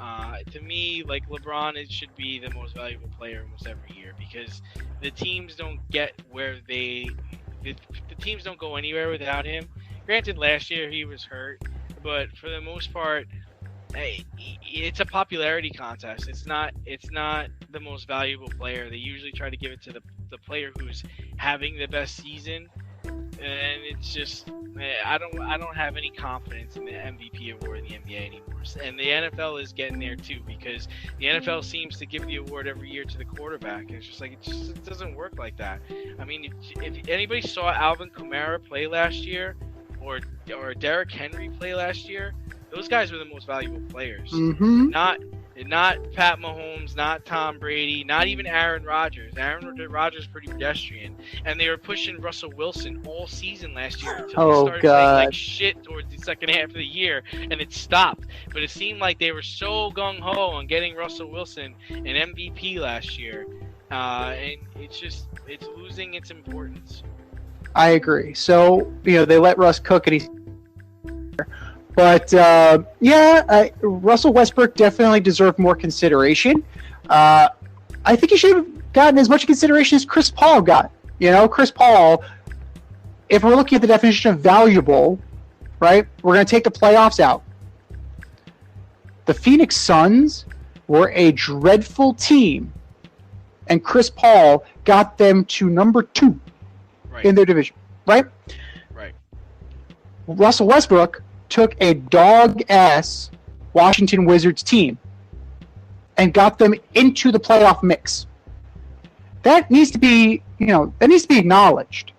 To me, like LeBron, it should be the most valuable player almost every year because the teams don't get where the teams don't go anywhere without him. Granted, last year he was hurt, but for the most part, it's a popularity contest. It's not the most valuable player. They usually try to give it to the player who's having the best season, and it's just I don't have any confidence in the MVP award in the NBA anymore. And the NFL is getting there too because the NFL seems to give the award every year to the quarterback. And it's just like it doesn't work like that. I mean, if anybody saw Alvin Kamara play last year, or Derrick Henry play last year, those guys were the most valuable players. Mm-hmm. Not Pat Mahomes, not Tom Brady, not even Aaron Rodgers. Aaron Rodgers is pretty pedestrian. And they were pushing Russell Wilson all season last year until he started playing like shit towards the second half of the year, and it stopped. But it seemed like they were so gung-ho on getting Russell Wilson an MVP last year. And it's losing its importance. I agree. So, they let Russ cook and he's... But, Russell Westbrook definitely deserved more consideration. I think he should have gotten as much consideration as Chris Paul got. Chris Paul, if we're looking at the definition of valuable, right, we're going to take the playoffs out. The Phoenix Suns were a dreadful team, and Chris Paul got them to number 2 in their division, right? Right. Russell Westbrook took a dog-ass Washington Wizards team and got them into the playoff mix. That needs to be, acknowledged.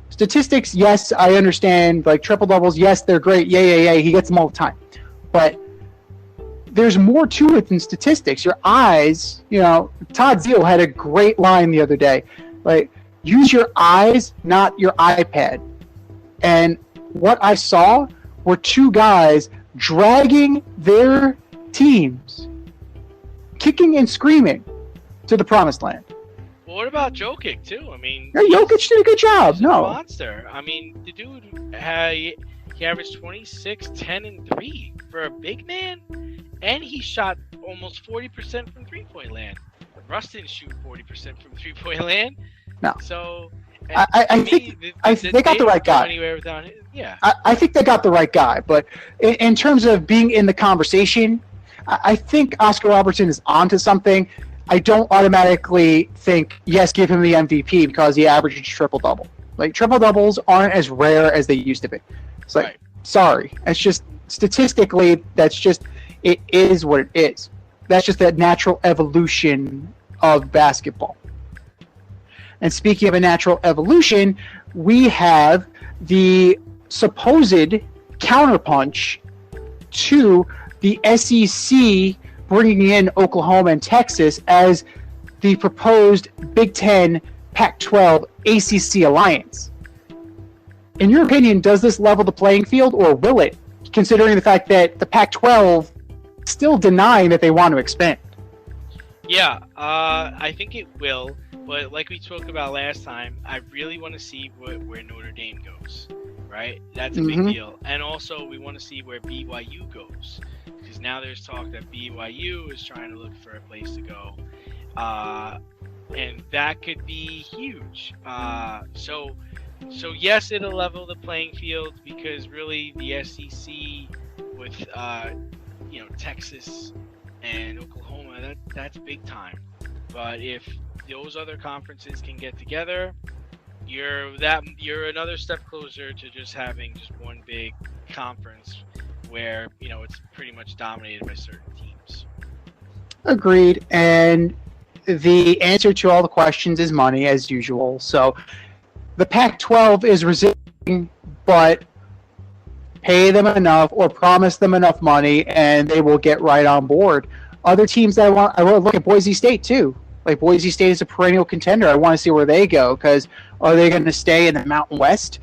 Statistics, yes, I understand. Like triple doubles, yes, they're great. Yeah. He gets them all the time. But there's more to it than statistics. Your eyes, Todd Zeal had a great line the other day. Like, use your eyes, not your iPad. And what I saw were 2 guys dragging their teams, kicking and screaming to the promised land. Well, what about Jokic, too? I mean... Jokic did a good job. He's a monster. I mean, the dude, he averaged 26, 10, and 3 for a big man, and he shot almost 40% from three-point land. Russ didn't shoot 40% from three-point land. No. So... I think they got the right guy. Yeah. I think they got the right guy, but in terms of being in the conversation, I think Oscar Robertson is onto something. I don't automatically think, yes, give him the MVP because he averages triple-double. Like, triple-doubles aren't as rare as they used to be. It's like, sorry. It's just, statistically, it is what it is. That's just the natural evolution of basketball. And speaking of a natural evolution, we have the supposed counterpunch to the SEC bringing in Oklahoma and Texas as the proposed Big Ten, Pac-12, ACC alliance. In your opinion, does this level the playing field, or will it, considering the fact that the Pac-12 is still denying that they want to expand? Yeah, I think it will. But like we talked about last time, I really want to see where Notre Dame goes, right? That's a big deal. And also, we want to see where BYU goes. Because now there's talk that BYU is trying to look for a place to go. And that could be huge. So yes, it'll level the playing field because really the SEC with, Texas and Oklahoma, that's big time. But if those other conferences can get together, you're another step closer to just having just one big conference where it's pretty much dominated by certain teams. Agreed. And the answer to all the questions is money, as usual. So the Pac-12 is resisting, but pay them enough or promise them enough money, and they will get right on board. Other teams that I want to look at Boise State too. Like, Boise State is a perennial contender. I want to see where they go, because are they going to stay in the Mountain West?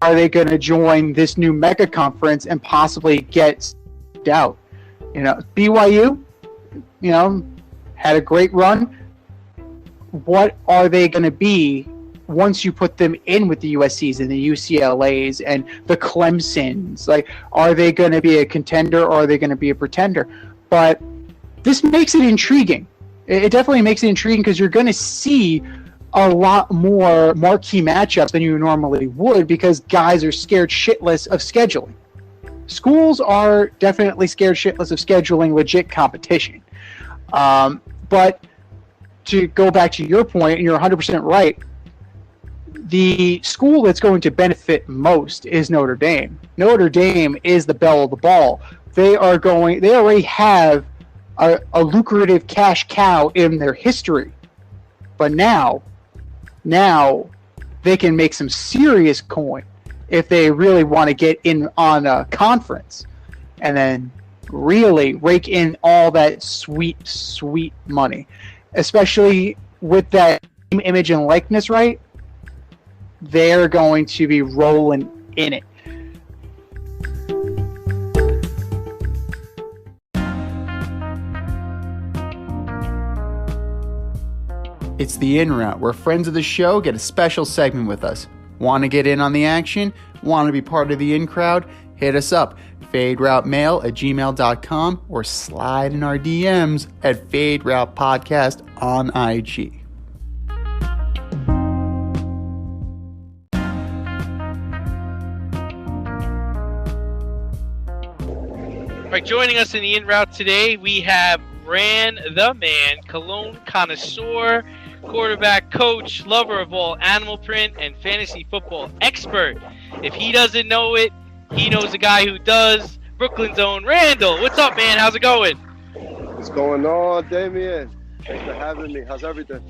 Are they going to join this new mega conference and possibly get out? BYU, had a great run. What are they going to be once you put them in with the USCs and the UCLAs and the Clemsons? Like, are they going to be a contender or are they going to be a pretender? But this makes it intriguing. It definitely makes it intriguing because you're going to see a lot more marquee matchups than you normally would because guys are scared shitless of scheduling. Schools are definitely scared shitless of scheduling legit competition. But to go back to your point, and you're 100% right, the school that's going to benefit most is Notre Dame. Notre Dame is the belle of the ball. They already have a lucrative cash cow in their history. But now they can make some serious coin if they really want to get in on a conference. And then really rake in all that sweet, sweet money, especially with that image and likeness, right? They're going to be rolling in it. It's the In Route, where friends of the show get a special segment with us. Want to get in on the action? Want to be part of the in crowd? Hit us up, faderoutemail@gmail.com, or slide in our DMs at Fade Route Podcast on IG. All right, joining us in the In Route today, we have Ran the Man, Cologne connoisseur, quarterback coach, lover of all animal print, and fantasy football expert. If he doesn't know it, he knows a guy who does. Brooklyn's own Randall. What's up, man? How's it going? What's going on, Damien? Thanks for having me. How's everything?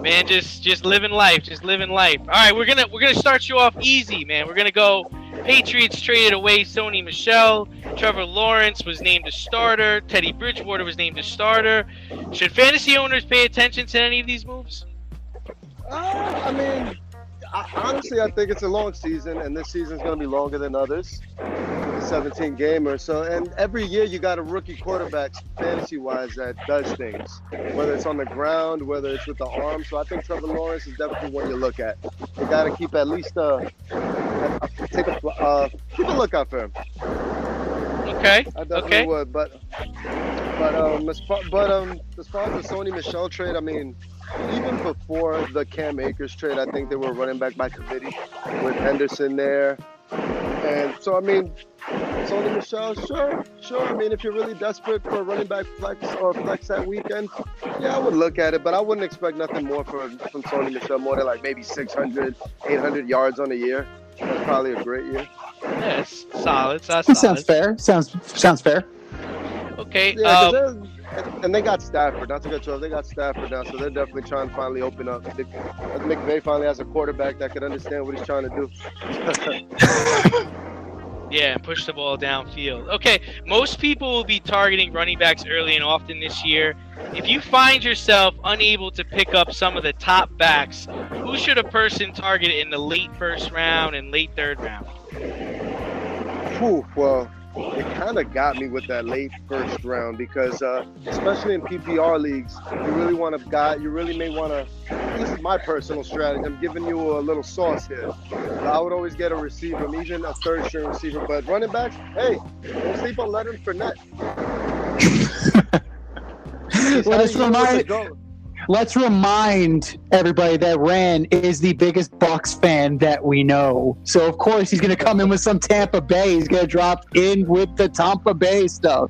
Man, just living life. Just living life. All right, we're gonna start you off easy, man. We're gonna go. Patriots traded away Sony Michel. Trevor Lawrence was named a starter. Teddy Bridgewater was named a starter. Should fantasy owners pay attention to any of these moves? Honestly, I think it's a long season, and this season's going to be longer than others. The 17 gamer. So, and every year you got a rookie quarterback, fantasy-wise, that does things. Whether it's on the ground, whether it's with the arm. So I think Trevor Lawrence is definitely one you look at. You got to keep at least keep a lookout for him. Okay. I definitely would. But as far as the Sony Michel trade, I mean, even before the Cam Akers trade, I think they were running back by committee with Henderson there. And so, I mean, Sony Michel, sure. I mean, if you're really desperate for a running back flex that weekend, yeah, I would look at it. But I wouldn't expect nothing more from Sony Michel, more than like maybe 600, 800 yards on a year. That's probably a great year. Yeah, it's solid. Sounds fair. Sounds fair. Okay. Yeah, and they got Stafford. Not to get trouble. They got Stafford now, so they're definitely trying to finally open up. McVay finally has a quarterback that could understand what he's trying to do. Yeah, and push the ball downfield. Okay, most people will be targeting running backs early and often this year. If you find yourself unable to pick up some of the top backs, who should a person target in the late first round and late third round? Well, it kind of got me with that late first round because, especially in PPR leagues, you really want a guy. You really may want to. This is my personal strategy. I'm giving you a little sauce here. I would always get a receiver, even a third-string receiver. But running backs, hey, don't sleep on Leonard Fournette. Let's remind everybody that Ran is the biggest Bucs fan that we know. So, of course, he's going to come in with some Tampa Bay. He's going to drop in with the Tampa Bay stuff.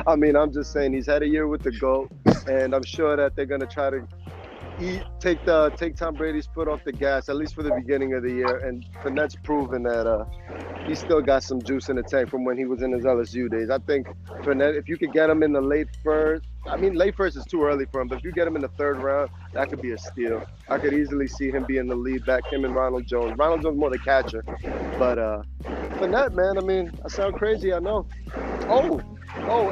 I mean, I'm just saying he's had a year with the GOAT, and I'm sure that they're going to try to take Tom Brady's foot off the gas, at least for the beginning of the year. And Fournette's proven that he's still got some juice in the tank from when he was in his LSU days. I think Fournette, if you could get him in the late first, I mean, late first is too early for him, but if you get him in the third round, that could be a steal. I could easily see him being the lead back, him and Ronald Jones. Ronald Jones more the catcher. But Fournette, man, I mean, I sound crazy, I know. Oh,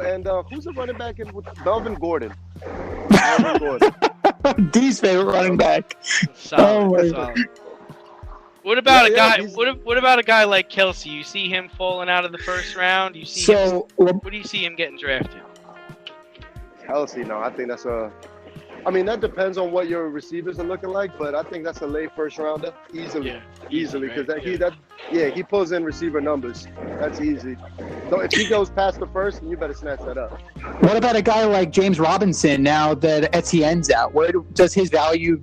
and who's the running back with Melvin Gordon? D's favorite running back. Solid. What about a guy? What about a guy like Kelsey? You see him falling out of the first round. You see him. What do you see him getting drafted? Kelsey, no, I think that's I mean, that depends on what your receivers are looking like, but I think that's a late first rounder easily, because he pulls in receiver numbers. That's easy. So if he goes past the first, you better snatch that up. What about a guy like James Robinson now that Etienne's out? Where does his value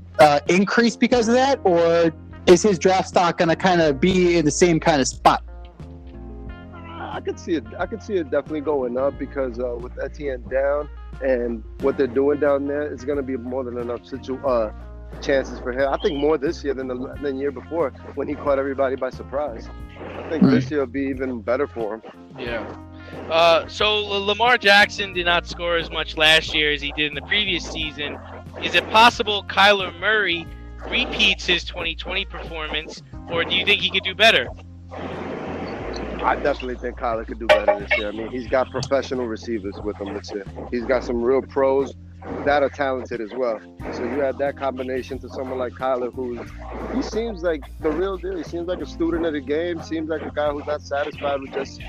increase because of that, or is his draft stock going to kind of be in the same kind of spot? I could see it definitely going up because with Etienne down and what they're doing down there, it's going to be more than enough chances for him. I think more this year than the year before when he caught everybody by surprise. I think this year will be even better for him. Yeah. So Lamar Jackson did not score as much last year as he did in the previous season. Is it possible Kyler Murray repeats his 2020 performance, or do you think he could do better? I definitely think Kyler could do better this year. I mean, he's got professional receivers with him this year. He's got some real pros that are talented as well. So you add that combination to someone like Kyler, he seems like the real deal. He seems like a student of the game. Seems like a guy who's not satisfied with just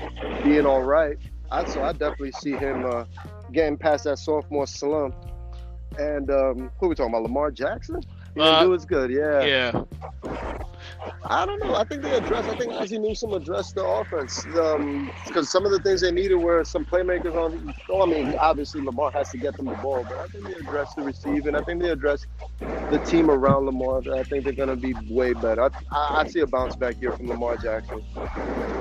being all right. So I definitely see him getting past that sophomore slump. And who are we talking about? Lamar Jackson? Do it's good, yeah. Yeah. I don't know. I think Ozzie Newsome addressed the offense because some of the things they needed were some playmakers on. I mean, obviously Lamar has to get them the ball, but I think they addressed the receiving. I think they addressed the team around Lamar. I think they're going to be way better. I see a bounce back here from Lamar Jackson.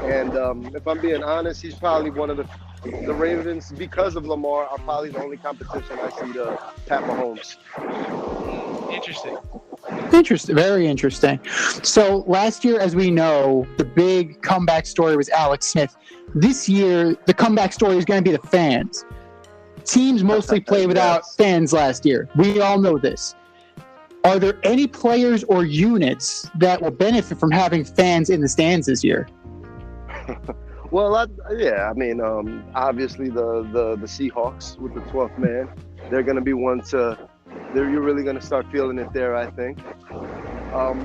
And if I'm being honest, he's probably one of the Ravens, because of Lamar, are probably the only competition I see to Pat Mahomes. Interesting. Very interesting. So last year, as we know, the big comeback story was Alex Smith. This year, the comeback story is going to be the fans. Teams mostly played without fans last year. We all know this. Are there any players or units that will benefit from having fans in the stands this year? Well, I mean, obviously the Seahawks with the 12th man, they're going to be one to. You're really going to start feeling it there, I think.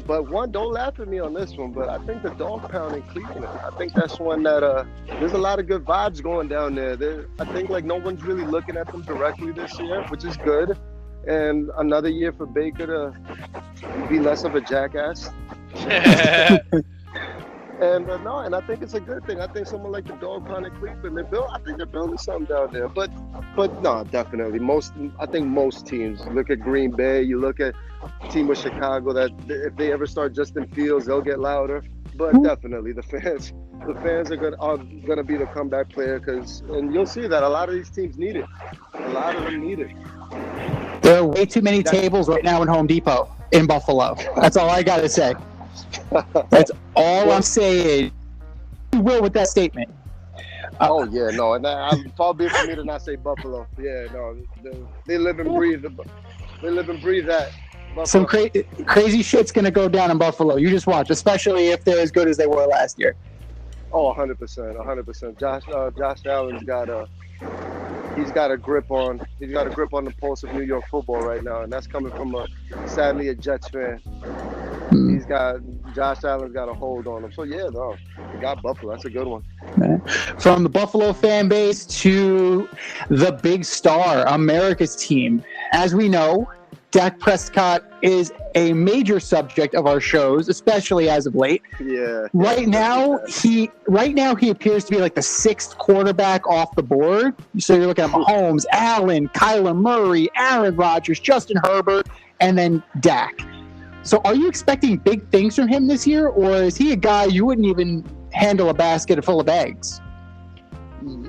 But don't laugh at me on this one, but I think the dog pound in Cleveland, I think that's one that there's a lot of good vibes going down there. I think like no one's really looking at them directly this year, which is good. And another year for Baker to be less of a jackass. And I think it's a good thing. I think someone like the dog pound in Cleveland, I think they're building something down there. But no, definitely. I think most teams, look at Green Bay, you look at a team with Chicago, that if they ever start Justin Fields, they'll get louder. But definitely the fans are gonna be the comeback player, and you'll see that a lot of these teams need it. A lot of them need it. There are way too many tables right now in Home Depot in Buffalo. That's all I gotta say. That's all I'm saying. You will with that statement. Oh yeah, no, and far be it for me to not say Buffalo. Yeah, no, they live and breathe. They live and breathe that. Buffalo. Some crazy shit's gonna go down in Buffalo. You just watch, especially if they're as good as they were last year. Oh, 100%. Josh Allen's got a grip on the pulse of New York football right now, and that's coming from sadly a Jets fan. Josh Allen's got a hold on him. So yeah, no, he got Buffalo. That's a good one. From the Buffalo fan base to the big star, America's team. As we know, Dak Prescott is a major subject of our shows, especially as of late. Yeah. Right now he appears to be like the sixth quarterback off the board. So you're looking at Mahomes, Allen, Kyler Murray, Aaron Rodgers, Justin Herbert, and then Dak. So are you expecting big things from him this year, or is he a guy you wouldn't even handle a basket full of eggs?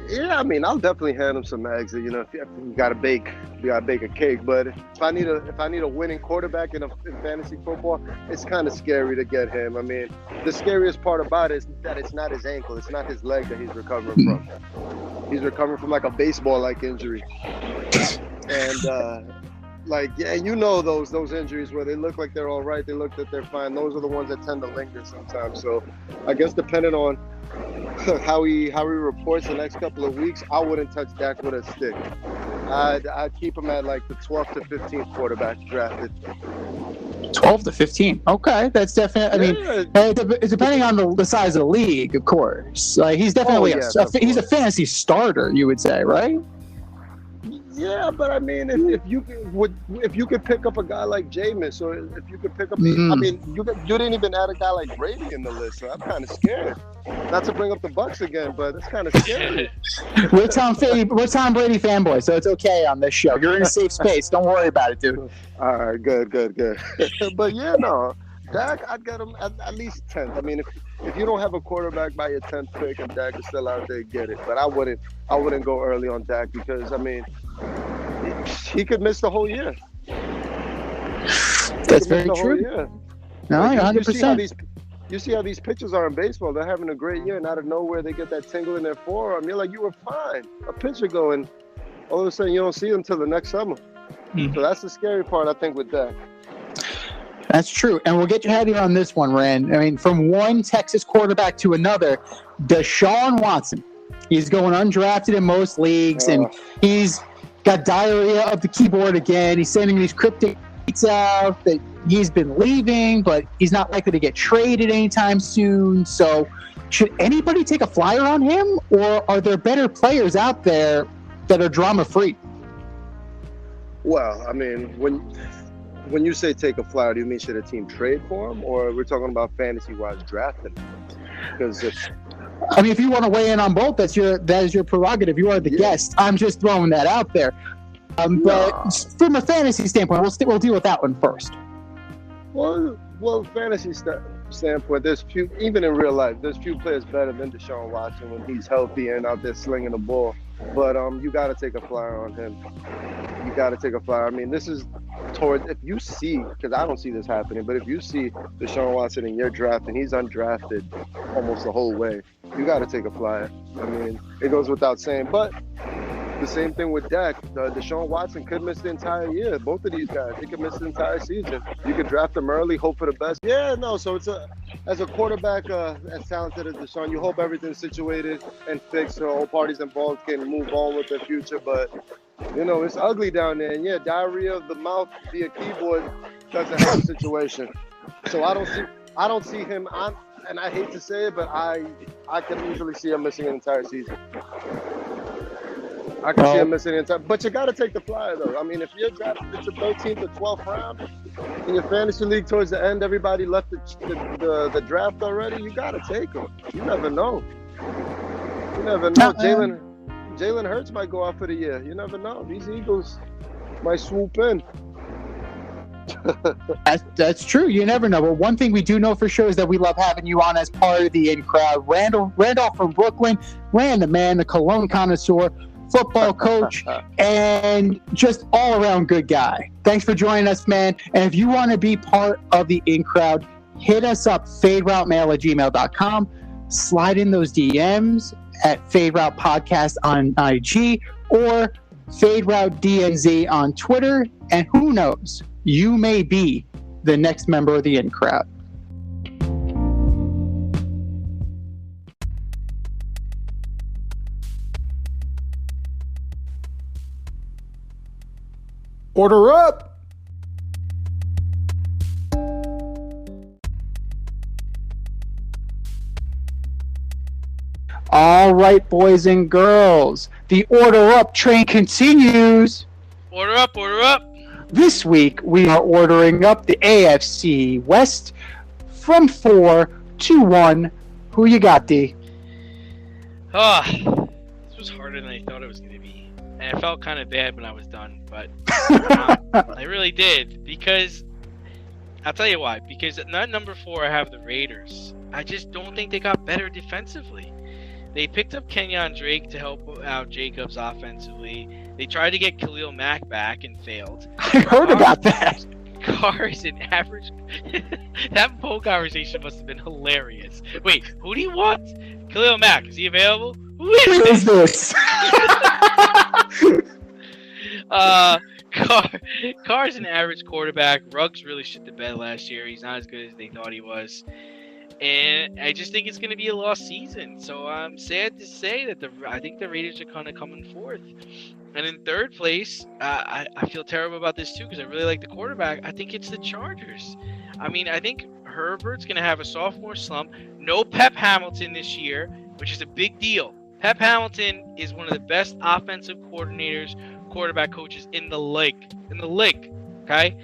Yeah, I mean, I'll definitely hand him some eggs. You know, if you got to bake a cake. But if I need a winning quarterback in fantasy football, it's kind of scary to get him. I mean, the scariest part about it is that it's not his ankle, it's not his leg that he's recovering from. He's recovering from like a baseball-like injury, and you know those injuries where they look like they're all right, they look that they're fine. Those are the ones that tend to linger sometimes. So, I guess depending on how he reports the next couple of weeks, I wouldn't touch Dak with a stick. I'd keep him at like the 12th to 15th quarterback drafted. 12 to 15. Okay, that's definitely. I mean, it's depending on the size of the league, of course. Like he's definitely he's a fantasy starter, you would say, right? Yeah, but I mean, if you could pick up a guy like Jameis, or if you could pick up, I mean, you didn't even add a guy like Brady in the list, so I'm kind of scared. Not to bring up the Bucs again, but it's kind of scary. We're Tom Brady fanboys, so it's okay on this show. You're in a safe space. Don't worry about it, dude. All right, good. But yeah, no, Dak, I'd get him at least 10th. I mean, if you don't have a quarterback by your 10th pick and Dak is still out there, get it. But I wouldn't go early on Dak because, I mean, he could miss the whole year. That's very true. No, 100%. You see how these pitchers are in baseball. They're having a great year, and out of nowhere, they get that tingle in their forearm. You're like, you were fine. A pitcher going, all of a sudden, you don't see them until the next summer. Mm-hmm. So that's the scary part, I think, with that. That's true. And we'll get your head in on this one, Rand. I mean, from one Texas quarterback to another, Deshaun Watson. He's going undrafted in most leagues, and he's got diarrhea of the keyboard again. He's sending these cryptic tweets out that he's been leaving, but he's not likely to get traded anytime soon. So should anybody take a flyer on him, or are there better players out there that are drama-free? Well, I mean, when you say take a flyer, do you mean should a team trade for him, or we're talking about fantasy-wise drafting him? Because if you want to weigh in on both, that is your prerogative. You are the guest. I'm just throwing that out there. But from a fantasy standpoint, we'll deal with that one first. Well, fantasy standpoint, there's few, even in real life, there's few players better than Deshaun Watson when he's healthy and out there slinging the ball. But you got to take a flyer on him. You got to take a flyer. I mean, this is if you see, because I don't see this happening, but if you see Deshaun Watson in your draft and he's undrafted almost the whole way, you got to take a flyer. I mean, it goes without saying. But the same thing with Dak. Deshaun Watson could miss the entire year. Both of these guys, they could miss the entire season. You could draft them early, hope for the best. Yeah, no. So as a quarterback as talented as Deshaun, you hope everything's situated and fixed so all parties involved can move on with their future. But it's ugly down there. And yeah, diarrhea of the mouth via keyboard doesn't help the situation. So I don't see him. And I hate to say it, but I can easily see him missing an entire season. I can see him missing an entire. But you got to take the flyer, though. I mean, if you're drafted at the 13th or 12th round in your fantasy league towards the end, everybody left the draft already. You got to take him. You never know. Jalen Hurts might go out for the year. You never know. These Eagles might swoop in. That's true. You never know. But one thing we do know for sure is that we love having you on as part of the in crowd. Randolph from Brooklyn, Rand the man, the Cologne connoisseur, football coach, and just all around good guy. Thanks for joining us, man. And if you want to be part of the in crowd, hit us up, faderoutemail@gmail.com. Slide in those DMs at Fade Route Podcast on IG or Fade Route DNZ on Twitter. And who knows, you may be the next member of the in crowd. Order up! All right, boys and girls, the Order Up train continues. Order up, order up. This week, we are ordering up the AFC West from 4 to 1. Who you got, D? This was harder than I thought it was going to be. And I felt kind of bad when I was done, but I really did. Because, I'll tell you why. Because at number 4, I have the Raiders. I just don't think they got better defensively. They picked up Kenyon Drake to help out Jacobs offensively. They tried to get Khalil Mack back and failed. I heard about that. Carr is an average. That whole conversation must have been hilarious. Wait, who do you want? Khalil Mack, is he available? Who is this? Carr's an average quarterback. Ruggs really shit the bed last year. He's not as good as they thought he was. And I just think it's going to be a lost season. So I'm sad to say that I think the Raiders are kind of coming fourth. And in third place, I feel terrible about this too because I really like the quarterback. I think it's the Chargers. I mean, I think Herbert's going to have a sophomore slump. No Pep Hamilton this year, which is a big deal. Pep Hamilton is one of the best offensive quarterback coaches in the league. Okay?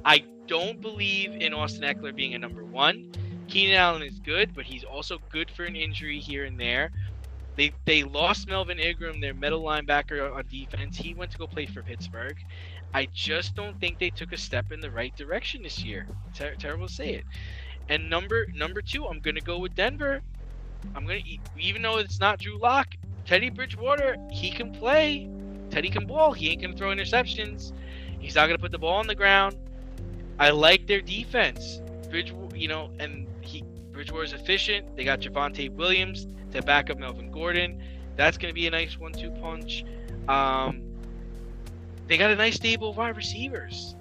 I don't believe in Austin Eckler being a number 1. Keenan Allen is good, but he's also good for an injury here and there. They lost Melvin Ingram, their middle linebacker on defense. He went to go play for Pittsburgh. I just don't think they took a step in the right direction this year. Terrible to say it. And number 2, I'm going to go with Denver. Even though it's not Drew Lock, Teddy Bridgewater, he can play. Teddy can ball. He ain't going to throw interceptions. He's not going to put the ball on the ground. I like their defense. Bridgewater's efficient. They got Javonte Williams to back up Melvin Gordon. That's going to be a nice 1-2 punch. They got a nice stable of wide receivers.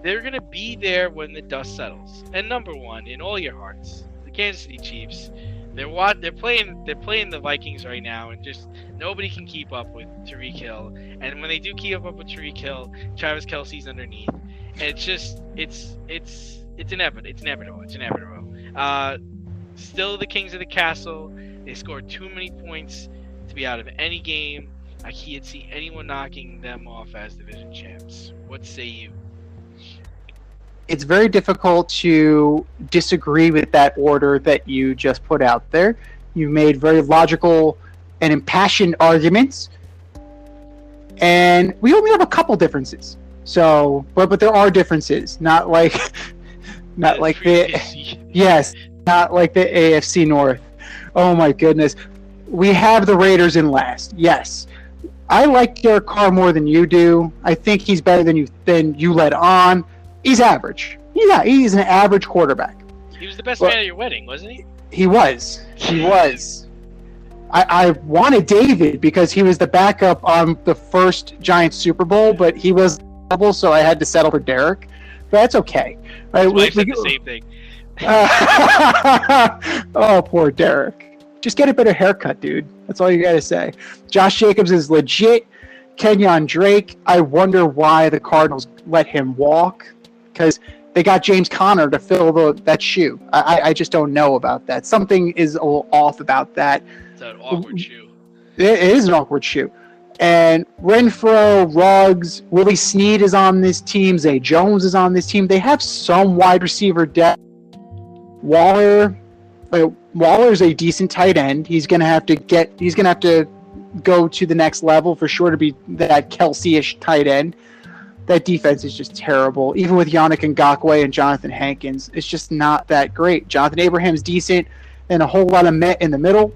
they're gonna be there when the dust settles. And number one, in all your hearts, the Kansas City Chiefs. They're playing the Vikings right now, and just nobody can keep up with Tyreek Hill. And when they do keep up with Tyreek Hill, Travis Kelce's underneath. And it's just it's inevitable. It's inevitable. Still the kings of the castle. They scored too many points to be out of any game. I can't see anyone knocking them off as division champs. What say you? It's very difficult to disagree with that order that you just put out there. You made very logical and impassioned arguments, and we only have a couple differences. So, but there are differences, not like not like the AFC North. Oh my goodness, we have the Raiders in last. Yes, I like Derek Carr more than you do. I think he's better than you let on. He's average. Yeah, he's an average quarterback. He was the best man at your wedding, wasn't he? He was. I wanted David because he was the backup on the first Giants Super Bowl, but he was double, so I had to settle for Derek. But that's okay. His wife said the same thing. Oh, poor Derek. Just get a better haircut, dude. That's all you got to say. Josh Jacobs is legit. Kenyon Drake, I wonder why the Cardinals let him walk, because they got James Conner to fill that shoe. I just don't know about that. Something is a little off about that. It's an awkward shoe. It is an awkward shoe. And Renfro, Ruggs, Willie Snead is on this team. Zay Jones is on this team. They have some wide receiver depth. Waller's a decent tight end. He's gonna have to go to the next level for sure to be that Kelsey-ish tight end. That defense is just terrible. Even with Yannick Ngakoue and Jonathan Hankins, it's just not that great. Jonathan Abraham's decent, and a whole lot of Met in the middle.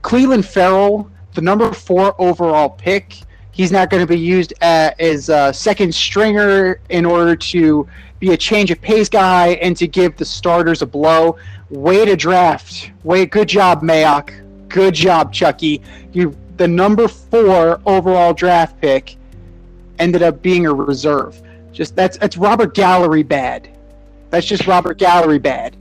Cleveland Ferrell, the number 4 overall pick, he's not going to be used as a second stringer in order to be a change of pace guy and to give the starters a blow. Way to draft. Good job, Mayock. Good job, Chucky. The number 4 overall draft pick ended up being a reserve. That's Robert Gallery bad. That's just Robert Gallery bad.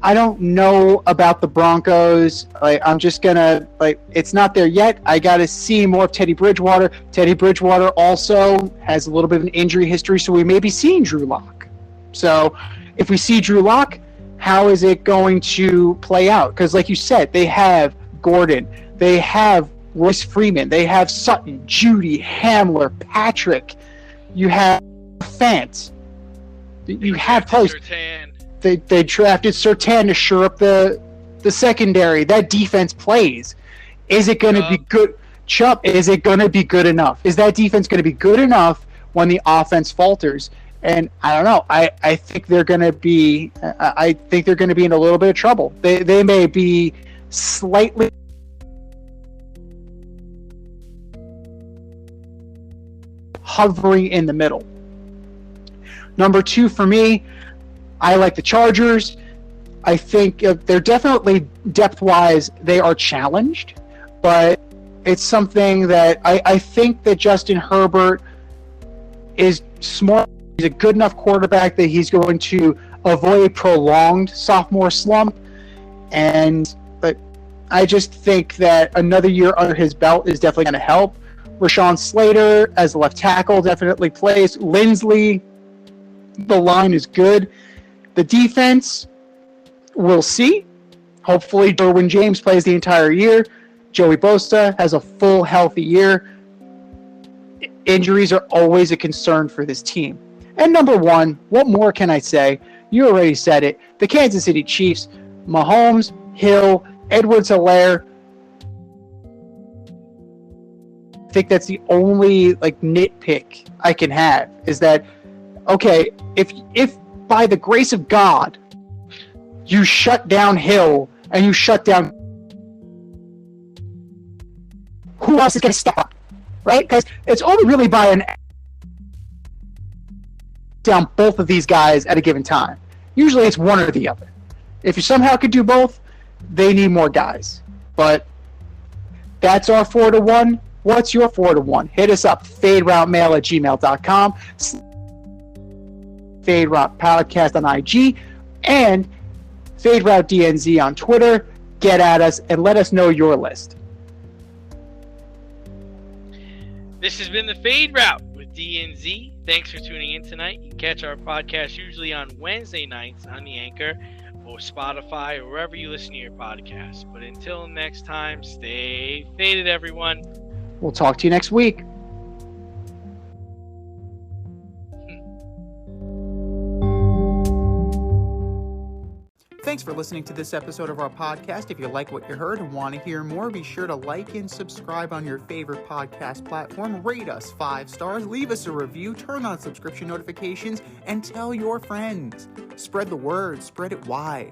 I don't know about the Broncos. I'm just gonna it's not there yet. I gotta see more of Teddy Bridgewater. Teddy Bridgewater also has a little bit of an injury history, so we may be seeing Drew Lock. So if we see Drew Lock, how is it going to play out? Because like you said, they have Gordon, they have Royce Freeman, they have Sutton, Judy, Hamler, Patrick. You have Fant. You have players. They drafted Surtain to shore up the secondary. That defense plays. Is it going to be good? Chubb, is it going to be good enough? Is that defense going to be good enough when the offense falters? And I don't know. I think they're going to be. I think they're going to be in a little bit of trouble. They may be slightly hovering in the middle. Number 2 for me, I like the Chargers. I think they're definitely depth-wise, they are challenged, but it's something that I think that Justin Herbert is smart. He's a good enough quarterback that he's going to avoid a prolonged sophomore slump. But I just think that another year under his belt is definitely going to help. Rashawn Slater as a left tackle definitely plays. Lindsley, the line is good. The defense, we'll see. Hopefully Derwin James plays the entire year. Joey Bosa has a full healthy year. Injuries are always a concern for this team. And number 1, what more can I say? You already said it. The Kansas City Chiefs, Mahomes, Hill, Edwards-Helaire. I think that's the only nitpick I can have is that, okay, if by the grace of God you shut down Hill and you shut down, who else is going to step up, right? Because it's only really by an down both of these guys at a given time. Usually it's one or the other. If you somehow could do both, they need more guys. But that's our 4-1. What's your 4-1? Hit us up, faderoutemail@gmail.com, Fade Route Podcast on IG, and Fade Route DNZ on Twitter. Get at us and let us know your list. This has been the Fade Route with DNZ. Thanks for tuning in tonight. You can catch our podcast usually on Wednesday nights on the Anchor or Spotify or wherever you listen to your podcasts. But until next time, stay faded, everyone. We'll talk to you next week. Thanks for listening to this episode of our podcast. If you like what you heard and want to hear more, be sure to like and subscribe on your favorite podcast platform. Rate us 5 stars, leave us a review, turn on subscription notifications, and tell your friends. Spread the word, spread it wide.